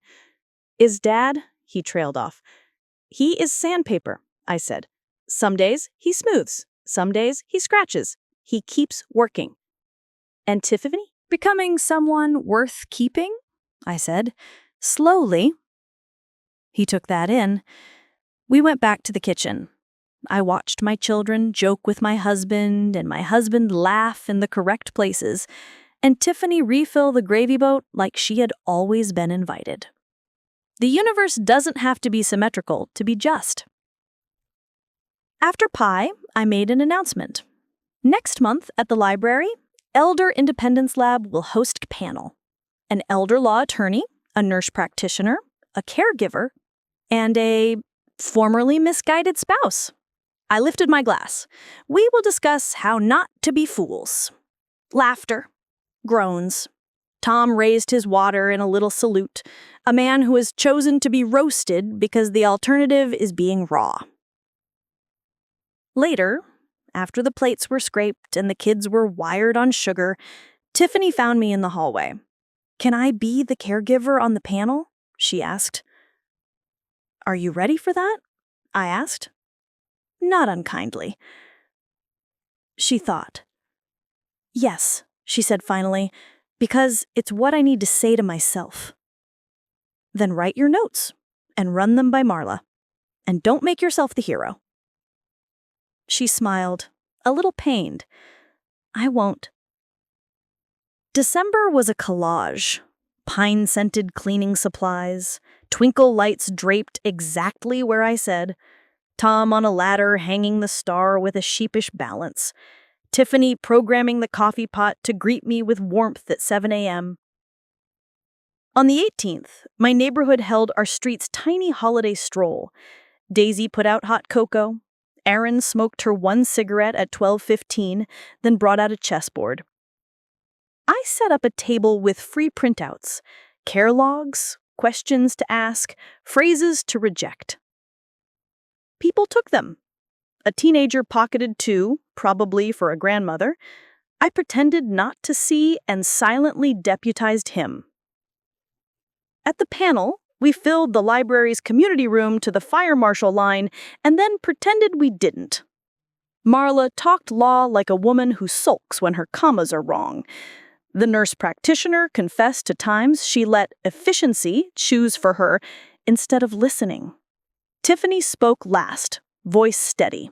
B: "Is Dad?" He trailed off. "He is sandpaper," I said. "Some days he smooths. Some days he scratches. He keeps working." "And Tiffany?"
C: Becoming someone worth keeping? I said, slowly. He took that in. We went back to the kitchen. I watched my children joke with my husband, and my husband laugh in the correct places, and Tiffany refill the gravy boat like she had always been invited. The universe doesn't have to be symmetrical to be just. After pie, I made an announcement. Next month at the library, Elder Independence Lab will host a panel. An elder law attorney, a nurse practitioner, a caregiver, and a formerly misguided spouse. I lifted my glass. We will discuss how not to be fools. Laughter. Groans. Tom raised his water in a little salute, a man who has chosen to be roasted because the alternative is being raw. Later, after the plates were scraped and the kids were wired on sugar, Tiffany found me in the hallway. "Can I be the caregiver on the panel?" she asked. "Are you ready for that?" I asked. Not unkindly. She thought. "Yes," she said finally, "because it's what I need to say to myself." "Then write your notes and run them by Marla. And don't make yourself the hero." She smiled, a little pained. "I won't." December was a collage. Pine-scented cleaning supplies, twinkle lights draped exactly where I said, Tom on a ladder hanging the star with a sheepish balance, Tiffany programming the coffee pot to greet me with warmth at 7 a.m. On the 18th, my neighborhood held our street's tiny holiday stroll. Daisy put out hot cocoa. Erin smoked her 1 cigarette at 12:15, then brought out a chessboard. I set up a table with free printouts, care logs, questions to ask, phrases to reject. People took them. A teenager pocketed 2, probably for a grandmother. I pretended not to see and silently deputized him.
D: At the panel, we filled the library's community room to the fire marshal line and then pretended we didn't. Marla talked law like a woman who sulks when her commas are wrong. The nurse practitioner confessed to times she let efficiency choose for her instead of listening. Tiffany spoke last, voice steady.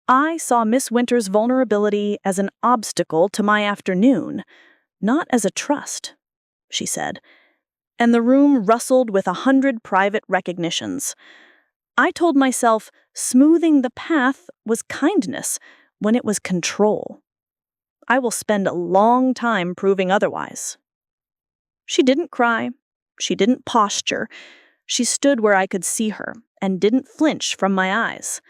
D: I saw Miss Winter's vulnerability as an obstacle to my afternoon, not as a trust, she said, and the room rustled with 100 private recognitions. I told myself smoothing the path was kindness when it was control. I will spend a long time proving otherwise. She didn't cry. She didn't posture. She stood where I could see her and didn't flinch from my eyes.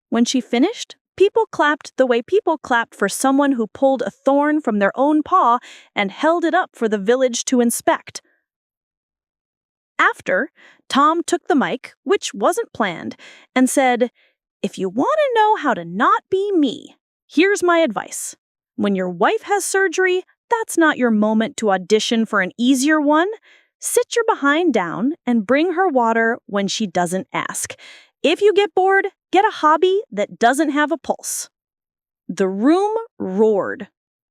D: When she finished, people clapped the way people clapped for someone who pulled a thorn from their own paw and held it up for the village to inspect. After, Tom took the mic, which wasn't planned, and said, "If you want to know how to not be me, here's my advice. When your wife has surgery, that's not your moment to audition for an easier one. Sit your behind down and bring her water when she doesn't ask. If you get bored, get a hobby that doesn't have a pulse." The room roared.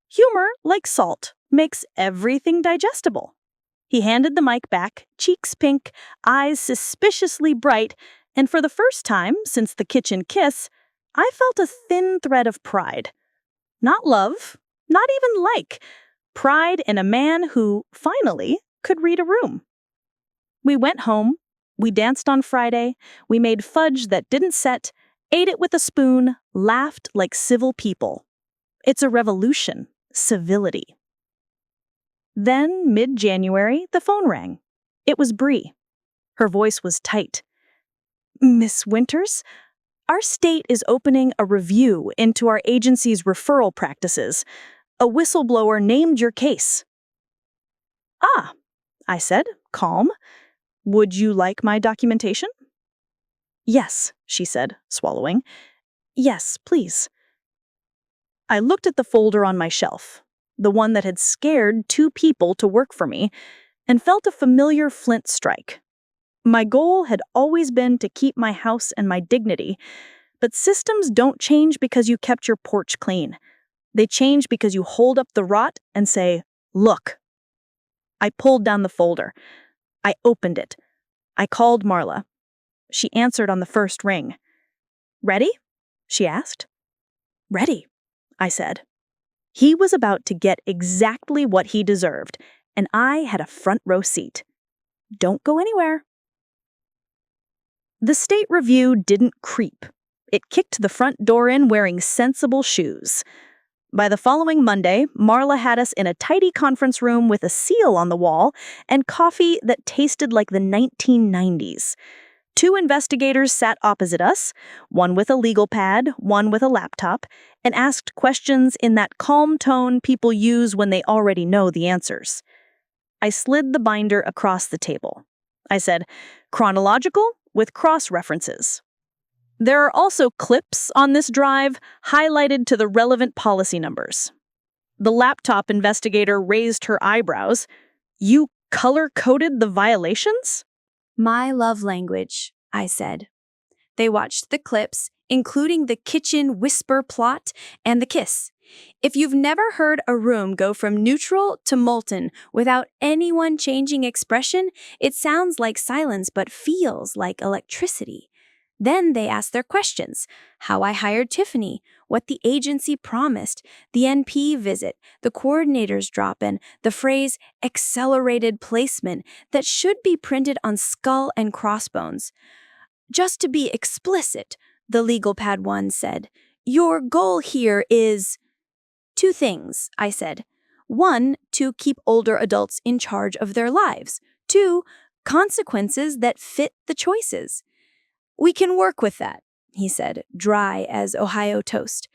D: Humor, like salt, makes everything digestible. He handed the mic back, cheeks pink, eyes suspiciously bright, and for the first time since the kitchen kiss, I felt a thin thread of pride. Not love, not even like. Pride in a man who, finally, could read a room. We went home. We danced on Friday. We made fudge that didn't set, ate it with a spoon, laughed like civil people. It's a revolution, civility. Then, mid-January, the phone rang. It was Bree. Her voice was tight. "Miss Winters, our state is opening a review into our agency's referral practices. A whistleblower named your case." "Ah," I said, calm. "Would you like my documentation?" "Yes," she said, swallowing. "Yes, please." I looked at the folder on my shelf, the one that had scared 2 people to work for me, and felt a familiar flint strike. My goal had always been to keep my house and my dignity, but systems don't change because you kept your porch clean. They change because you hold up the rot and say, "Look." I pulled down the folder. I opened it. I called Marla. She answered on the first ring. "Ready?" she asked. "Ready," I said. He was about to get exactly what he deserved, and I had a front row seat. Don't go anywhere. The state review didn't creep. It kicked the front door in wearing sensible shoes. By the following Monday, Marla had us in a tidy conference room with a seal on the wall and coffee that tasted like the 1990s. 2 investigators sat opposite us, one with a legal pad, one with a laptop, and asked questions in that calm tone people use when they already know the answers. I slid the binder across the table. I said, "Chronological with cross-references." There are also clips on this drive highlighted to the relevant policy numbers. The laptop investigator raised her eyebrows. "You color-coded the violations?"
A: My love language, I said. They watched the clips, including the kitchen whisper plot and the kiss. If you've never heard a room go from neutral to molten without anyone changing expression, it sounds like silence but feels like electricity. Then they asked their questions: how I hired Tiffany, what the agency promised, the NP visit, the coordinator's drop-in, the phrase accelerated placement that should be printed on skull and crossbones. "Just to be explicit," the legal pad one said, "your goal here is..." "2 things," I said. 1, to keep older adults in charge of their lives. 2, consequences that fit the choices. "We can work with that," he said, dry as Ohio toast.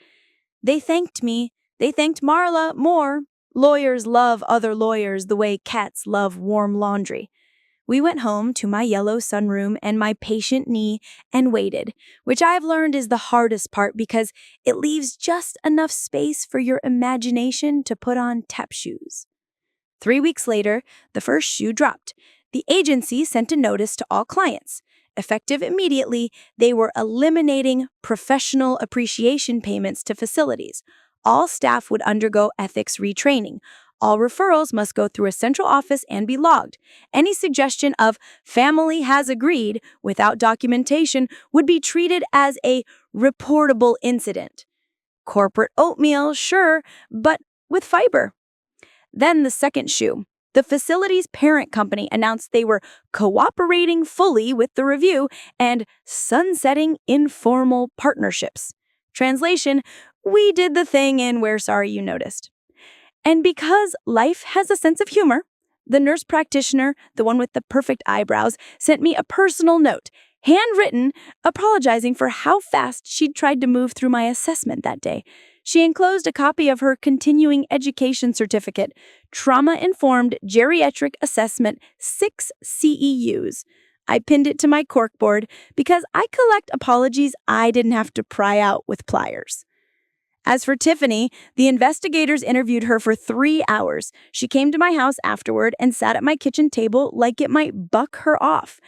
A: They thanked me. They thanked Marla more. Lawyers love other lawyers the way cats love warm laundry. We went home to my yellow sunroom and my patient knee and waited, which I've learned is the hardest part because it leaves just enough space for your imagination to put on tap shoes. 3 weeks later, the first shoe dropped. The agency sent a notice to all clients. Effective immediately, they were eliminating professional appreciation payments to facilities. All staff would undergo ethics retraining. All referrals must go through a central office and be logged. Any suggestion of family has agreed without documentation would be treated as a reportable incident. Corporate oatmeal, sure, but with fiber. Then the second shoe. The facility's parent company announced they were cooperating fully with the review and sunsetting informal partnerships. Translation, we did the thing and we're sorry you noticed. And because life has a sense of humor, the nurse practitioner, the one with the perfect eyebrows, sent me a personal note, handwritten, apologizing for how fast she'd tried to move through my assessment that day. She enclosed a copy of her continuing education certificate, Trauma-Informed Geriatric Assessment 6 CEUs. I pinned it to my corkboard because I collect apologies I didn't have to pry out with pliers. As for Tiffany, the investigators interviewed her for 3 hours. She came to my house afterward and sat at my kitchen table like it might buck her off.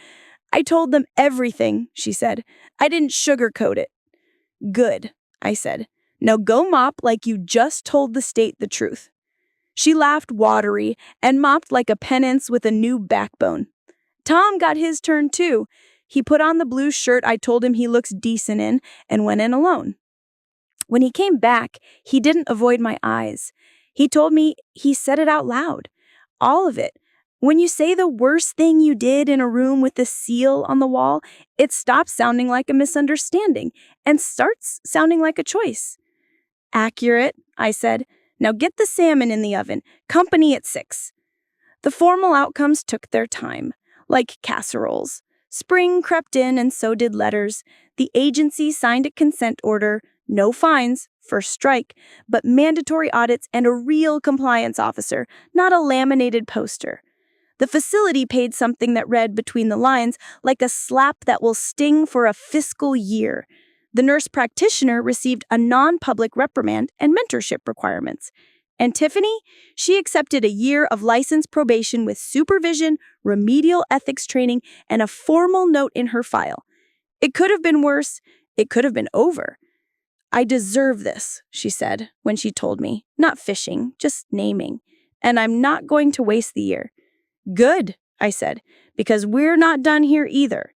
A: I told them everything, she said. I didn't sugarcoat it. Good, I said. Now go mop like you just told the state the truth. She laughed watery and mopped like a penance with a new backbone. Tom got his turn too. He put on the blue shirt I told him he looks decent in and went in alone. When he came back, he didn't avoid my eyes. He told me he said it out loud. All of it. When you say the worst thing you did in a room with a seal on the wall, it stops sounding like a misunderstanding and starts sounding like a choice. Accurate, I said. Now get the salmon in the oven. Company at 6. The formal outcomes took their time, like casseroles. Spring crept in and so did letters. The agency signed a consent order, no fines, first strike, but mandatory audits and a real compliance officer, not a laminated poster. The facility paid something that read between the lines like a slap that will sting for a fiscal year. The nurse practitioner received a non-public reprimand and mentorship requirements. And Tiffany, she accepted a year of licensed probation with supervision, remedial ethics training, and a formal note in her file. It could have been worse. It could have been over. I deserve this, she said when she told me, not fishing, just naming. And I'm not going to waste the year. Good, I said, because we're not done here either.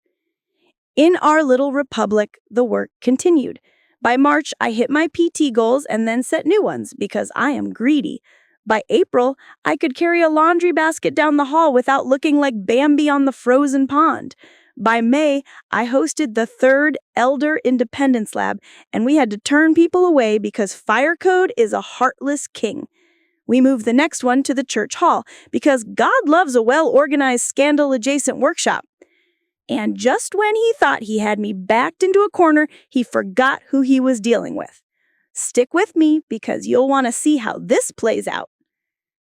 A: In our little republic, the work continued. By March, I hit my PT goals and then set new ones because I am greedy. By April, I could carry a laundry basket down the hall without looking like Bambi on the frozen pond. By May, I hosted the 3rd Elder Independence Lab, and we had to turn people away because fire code is a heartless king. We moved the next one to the church hall because God loves a well-organized scandal-adjacent workshop. And just when he thought he had me backed into a corner, he forgot who he was dealing with. Stick with me because you'll want to see how this plays out.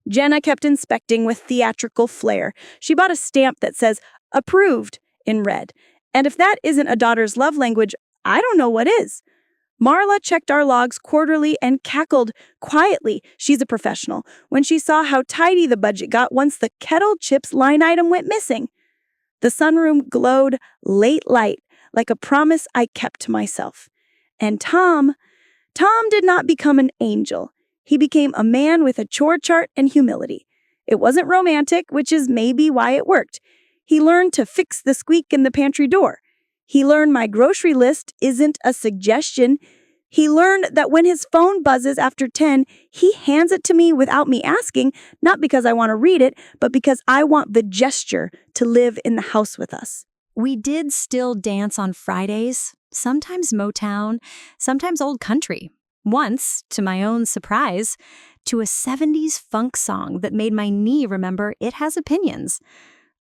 A: Jenna kept inspecting with theatrical flair. She bought a stamp that says, approved, in red. And if that isn't a daughter's love language, I don't know what is. Marla checked our logs quarterly and cackled quietly. She's a professional. When she saw how tidy the budget got once the kettle chips line item went missing. The sunroom glowed late light, like a promise I kept to myself. And Tom did not become an angel. He became a man with a chore chart and humility. It wasn't romantic, which is maybe why it worked. He learned to fix the squeak in the pantry door. He learned my grocery list isn't a suggestion. He learned that when his phone buzzes after 10, he hands it to me without me asking, not because I want to read it, but because I want the gesture to live in the house with us.
C: We did still dance on Fridays, sometimes Motown, sometimes old country. Once, to my own surprise, to a 70s funk song that made my knee remember it has opinions.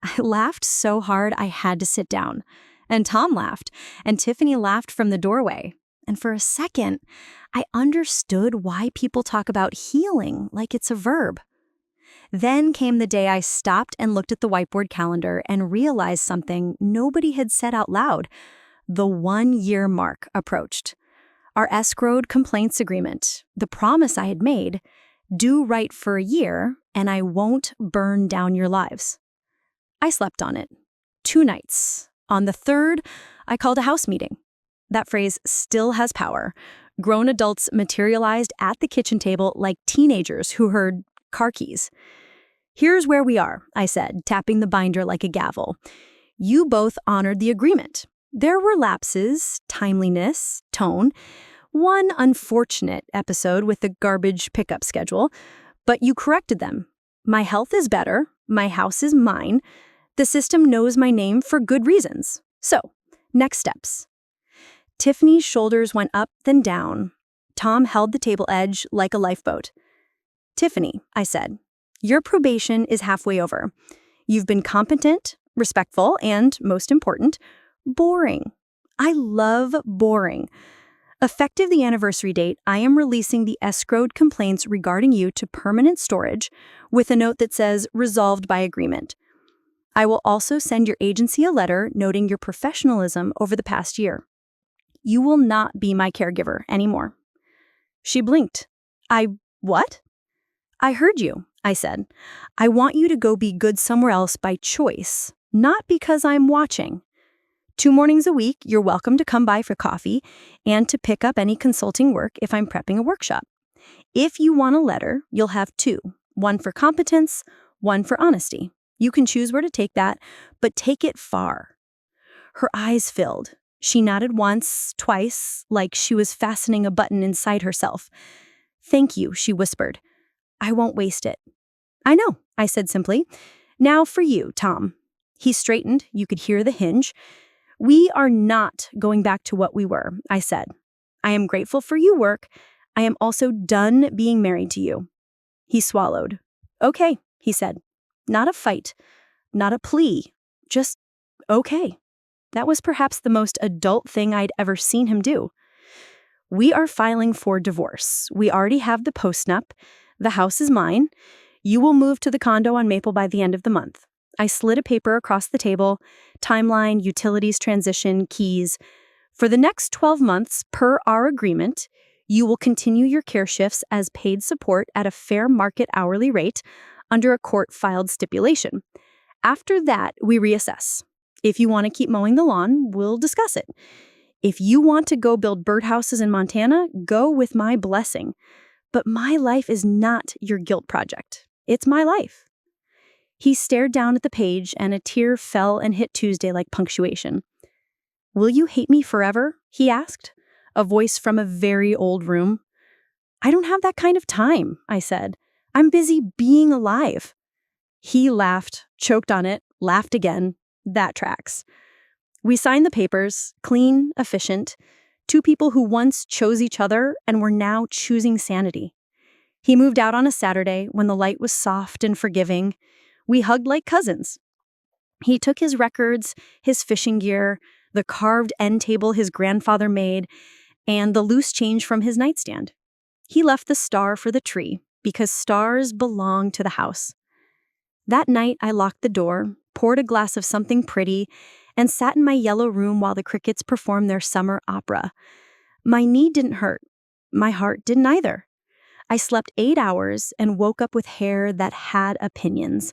C: I laughed so hard I had to sit down. And Tom laughed, and Tiffany laughed from the doorway. And for a second, I understood why people talk about healing like it's a verb. Then came the day I stopped and looked at the whiteboard calendar and realized something nobody had said out loud. The 1-year mark approached. Our escrowed complaints agreement, the promise I had made, do right for a year
B: and I won't burn down your lives. I slept on it. 2 nights. On the 3rd, I called a house meeting. That phrase still has power. Grown adults materialized at the kitchen table like teenagers who heard car keys. Here's where we are, I said, tapping the binder like a gavel. You both honored the agreement. There were lapses, timeliness, tone, one unfortunate episode with the garbage pickup schedule, but you corrected them. My health is better. My house is mine. The system knows my name for good reasons. So, next steps. Tiffany's shoulders went up, then down. Tom held the table edge like a lifeboat. Tiffany, I said, your probation is halfway over. You've been competent, respectful, and, most important, boring. I love boring. Effective the anniversary date, I am releasing the escrowed complaints regarding you to permanent storage with a note that says resolved by agreement. I will also send your agency a letter noting your professionalism over the past year. You will not be my caregiver anymore. She blinked. What? I heard you, I said. I want you to go be good somewhere else by choice, not because I'm watching. 2 mornings a week, you're welcome to come by for coffee and to pick up any consulting work if I'm prepping a workshop. If you want a letter, you'll have 2, one for competence, one for honesty. You can choose where to take that, but take it far. Her eyes filled. She nodded once, twice, like she was fastening a button inside herself. Thank you, she whispered. I won't waste it. I know, I said simply. Now for you, Tom. He straightened. You could hear the hinge. We are not going back to what we were, I said. I am grateful for your work. I am also done being married to you. He swallowed. Okay, he said. Not a fight, not a plea, just okay. That was perhaps the most adult thing I'd ever seen him do. We are filing for divorce. We already have the postnup. The house is mine. You will move to the condo on Maple by the end of the month. I slid a paper across the table, timeline, utilities transition, keys. For the next 12 months, per our agreement, you will continue your care shifts as paid support at a fair market hourly rate under a court-filed stipulation. After that, we reassess. If you want to keep mowing the lawn, we'll discuss it. If you want to go build birdhouses in Montana, go with my blessing. But my life is not your guilt project. It's my life. He stared down at the page, and a tear fell and hit Tuesday like punctuation. Will you hate me forever? He asked, a voice from a very old room. I don't have that kind of time, I said. I'm busy being alive. He laughed, choked on it, laughed again. That tracks. We signed the papers, clean, efficient, 2 people who once chose each other and were now choosing sanity. He moved out on a Saturday when the light was soft and forgiving. We hugged like cousins. He took his records, his fishing gear, the carved end table his grandfather made, and the loose change from his nightstand. He left the star for the tree because stars belong to the house. That night, I locked the door, poured a glass of something pretty, and sat in my yellow room while the crickets performed their summer opera. My knee didn't hurt. My heart didn't either. I slept 8 hours and woke up with hair that had opinions.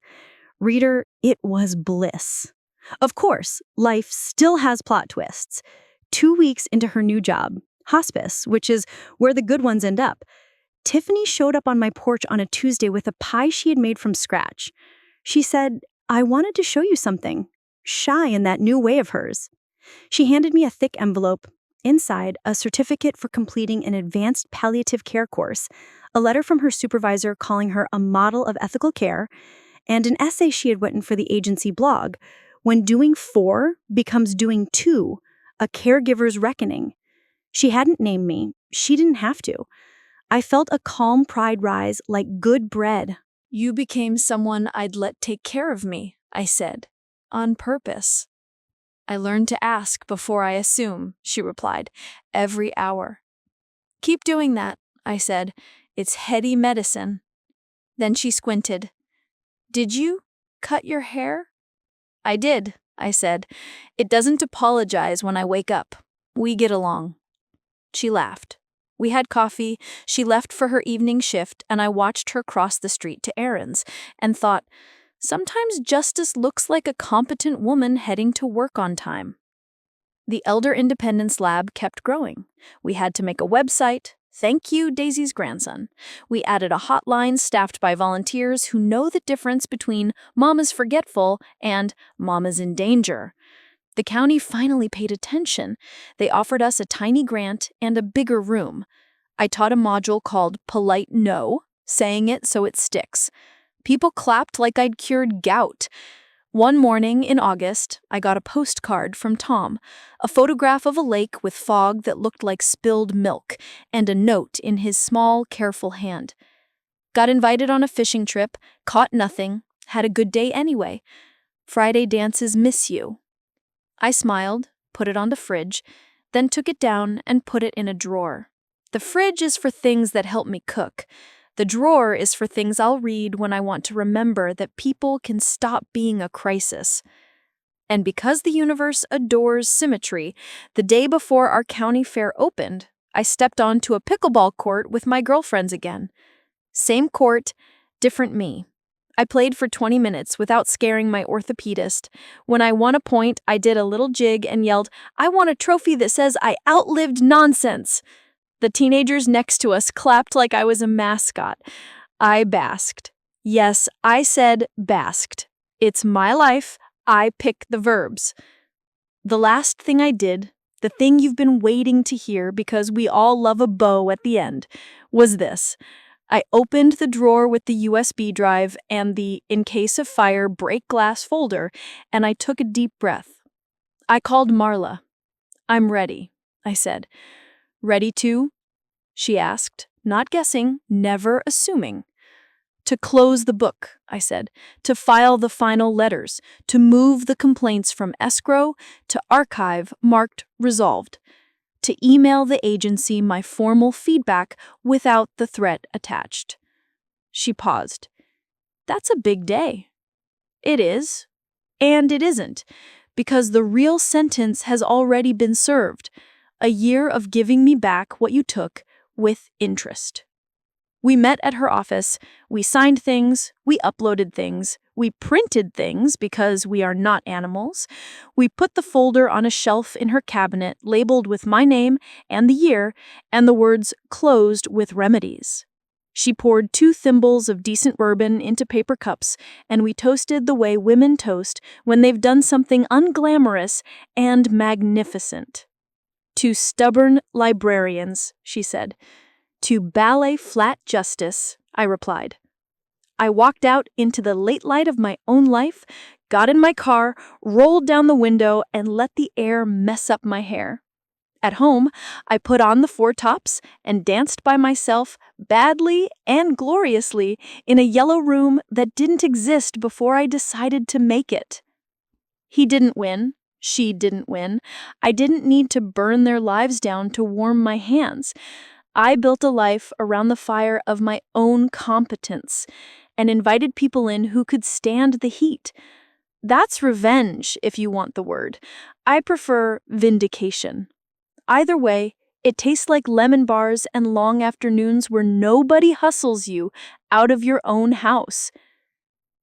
B: Reader, it was bliss. Of course, life still has plot twists. 2 weeks into her new job, hospice, which is where the good ones end up, Tiffany showed up on my porch on a Tuesday with a pie she had made from scratch. She said, I wanted to show you something, shy in that new way of hers. She handed me a thick envelope. Inside, a certificate for completing an advanced palliative care course, a letter from her supervisor calling her a model of ethical care, and an essay she had written for the agency blog, When Doing 4 Becomes Doing 2, A Caregiver's Reckoning. She hadn't named me. She didn't have to. I felt a calm pride rise like good bread.
E: You became someone I'd let take care of me, I said, on purpose. I learned to ask before I assume, she replied, every hour. Keep doing that, I said. It's heady medicine. Then she squinted. Did you cut your hair? I did, I said. It doesn't apologize when I wake up. We get along. She laughed. We had coffee, she left for her evening shift, and I watched her cross the street to errands and thought, sometimes justice looks like a competent woman heading to work on time. The Elder Independence Lab kept growing. We had to make a website. Thank you, Daisy's grandson. We added a hotline staffed by volunteers who know the difference between Mama's forgetful and Mama's in danger. The county finally paid attention. They offered us a tiny grant and a bigger room. I taught a module called Polite No, saying it so it sticks. People clapped like I'd cured gout. One morning in August, I got a postcard from Tom, a photograph of a lake with fog that looked like spilled milk, and a note in his small, careful hand. Got invited on a fishing trip, caught nothing, had a good day anyway. Friday dances miss you. I smiled, put it on the fridge, then took it down and put it in a drawer. The fridge is for things that help me cook. The drawer is for things I'll read when I want to remember that people can stop being a crisis. And because the universe adores symmetry, the day before our county fair opened, I stepped onto a pickleball court with my girlfriends again. Same court, different me. I played for 20 minutes without scaring my orthopedist. When I won a point, I did a little jig and yelled, "I want a trophy that says I outlived nonsense." The teenagers next to us clapped like I was a mascot. I basked. Yes, I said basked. It's my life. I pick the verbs. The last thing I did, the thing you've been waiting to hear because we all love a bow at the end, was this. I opened the drawer with the USB drive and the in case of fire break glass folder, and I took a deep breath. I called Marla. "I'm ready," I said. "Ready to?" she asked, not guessing, never assuming. "To close the book," I said, "to file the final letters, to move the complaints from escrow to archive marked resolved, to email the agency my formal feedback without the threat attached." She paused. "That's a big day." "It is, and it isn't, because the real sentence has already been served. A year of giving me back what you took with interest." We met at her office, we signed things, we uploaded things, we printed things because we are not animals. We put the folder on a shelf in her cabinet labeled with my name and the year and the words "closed with remedies." She poured 2 thimbles of decent bourbon into paper cups, and we toasted the way women toast when they've done something unglamorous and magnificent. "To stubborn librarians," she said. "To ballet flat justice," I replied. I walked out into the late light of my own life, got in my car, rolled down the window, and let the air mess up my hair. At home, I put on the 4 tops and danced by myself, badly and gloriously, in a yellow room that didn't exist before I decided to make it. He didn't win. She didn't win. I didn't need to burn their lives down to warm my hands. I built a life around the fire of my own competence and invited people in who could stand the heat. That's revenge, if you want the word. I prefer vindication. Either way, it tastes like lemon bars and long afternoons where nobody hustles you out of your own house.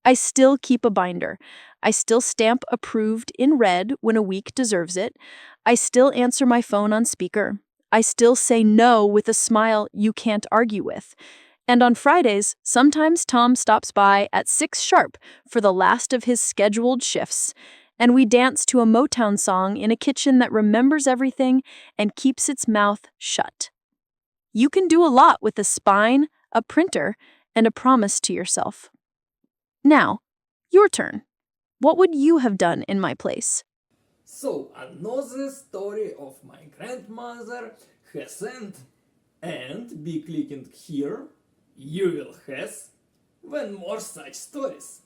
E: I still keep a binder. I still stamp approved in red when a week deserves it. I still answer my phone on speaker. I still say no with a smile you can't argue with. And on Fridays, sometimes Tom stops by at 6 sharp for the last of his scheduled shifts, and we dance to a Motown song in a kitchen that remembers everything and keeps its mouth shut. You can do a lot with a spine, a printer, and a promise to yourself. Now, your turn. What would you have done in my place?
F: So, another story of my grandmother has end, and be clicking here, you will have when more such stories.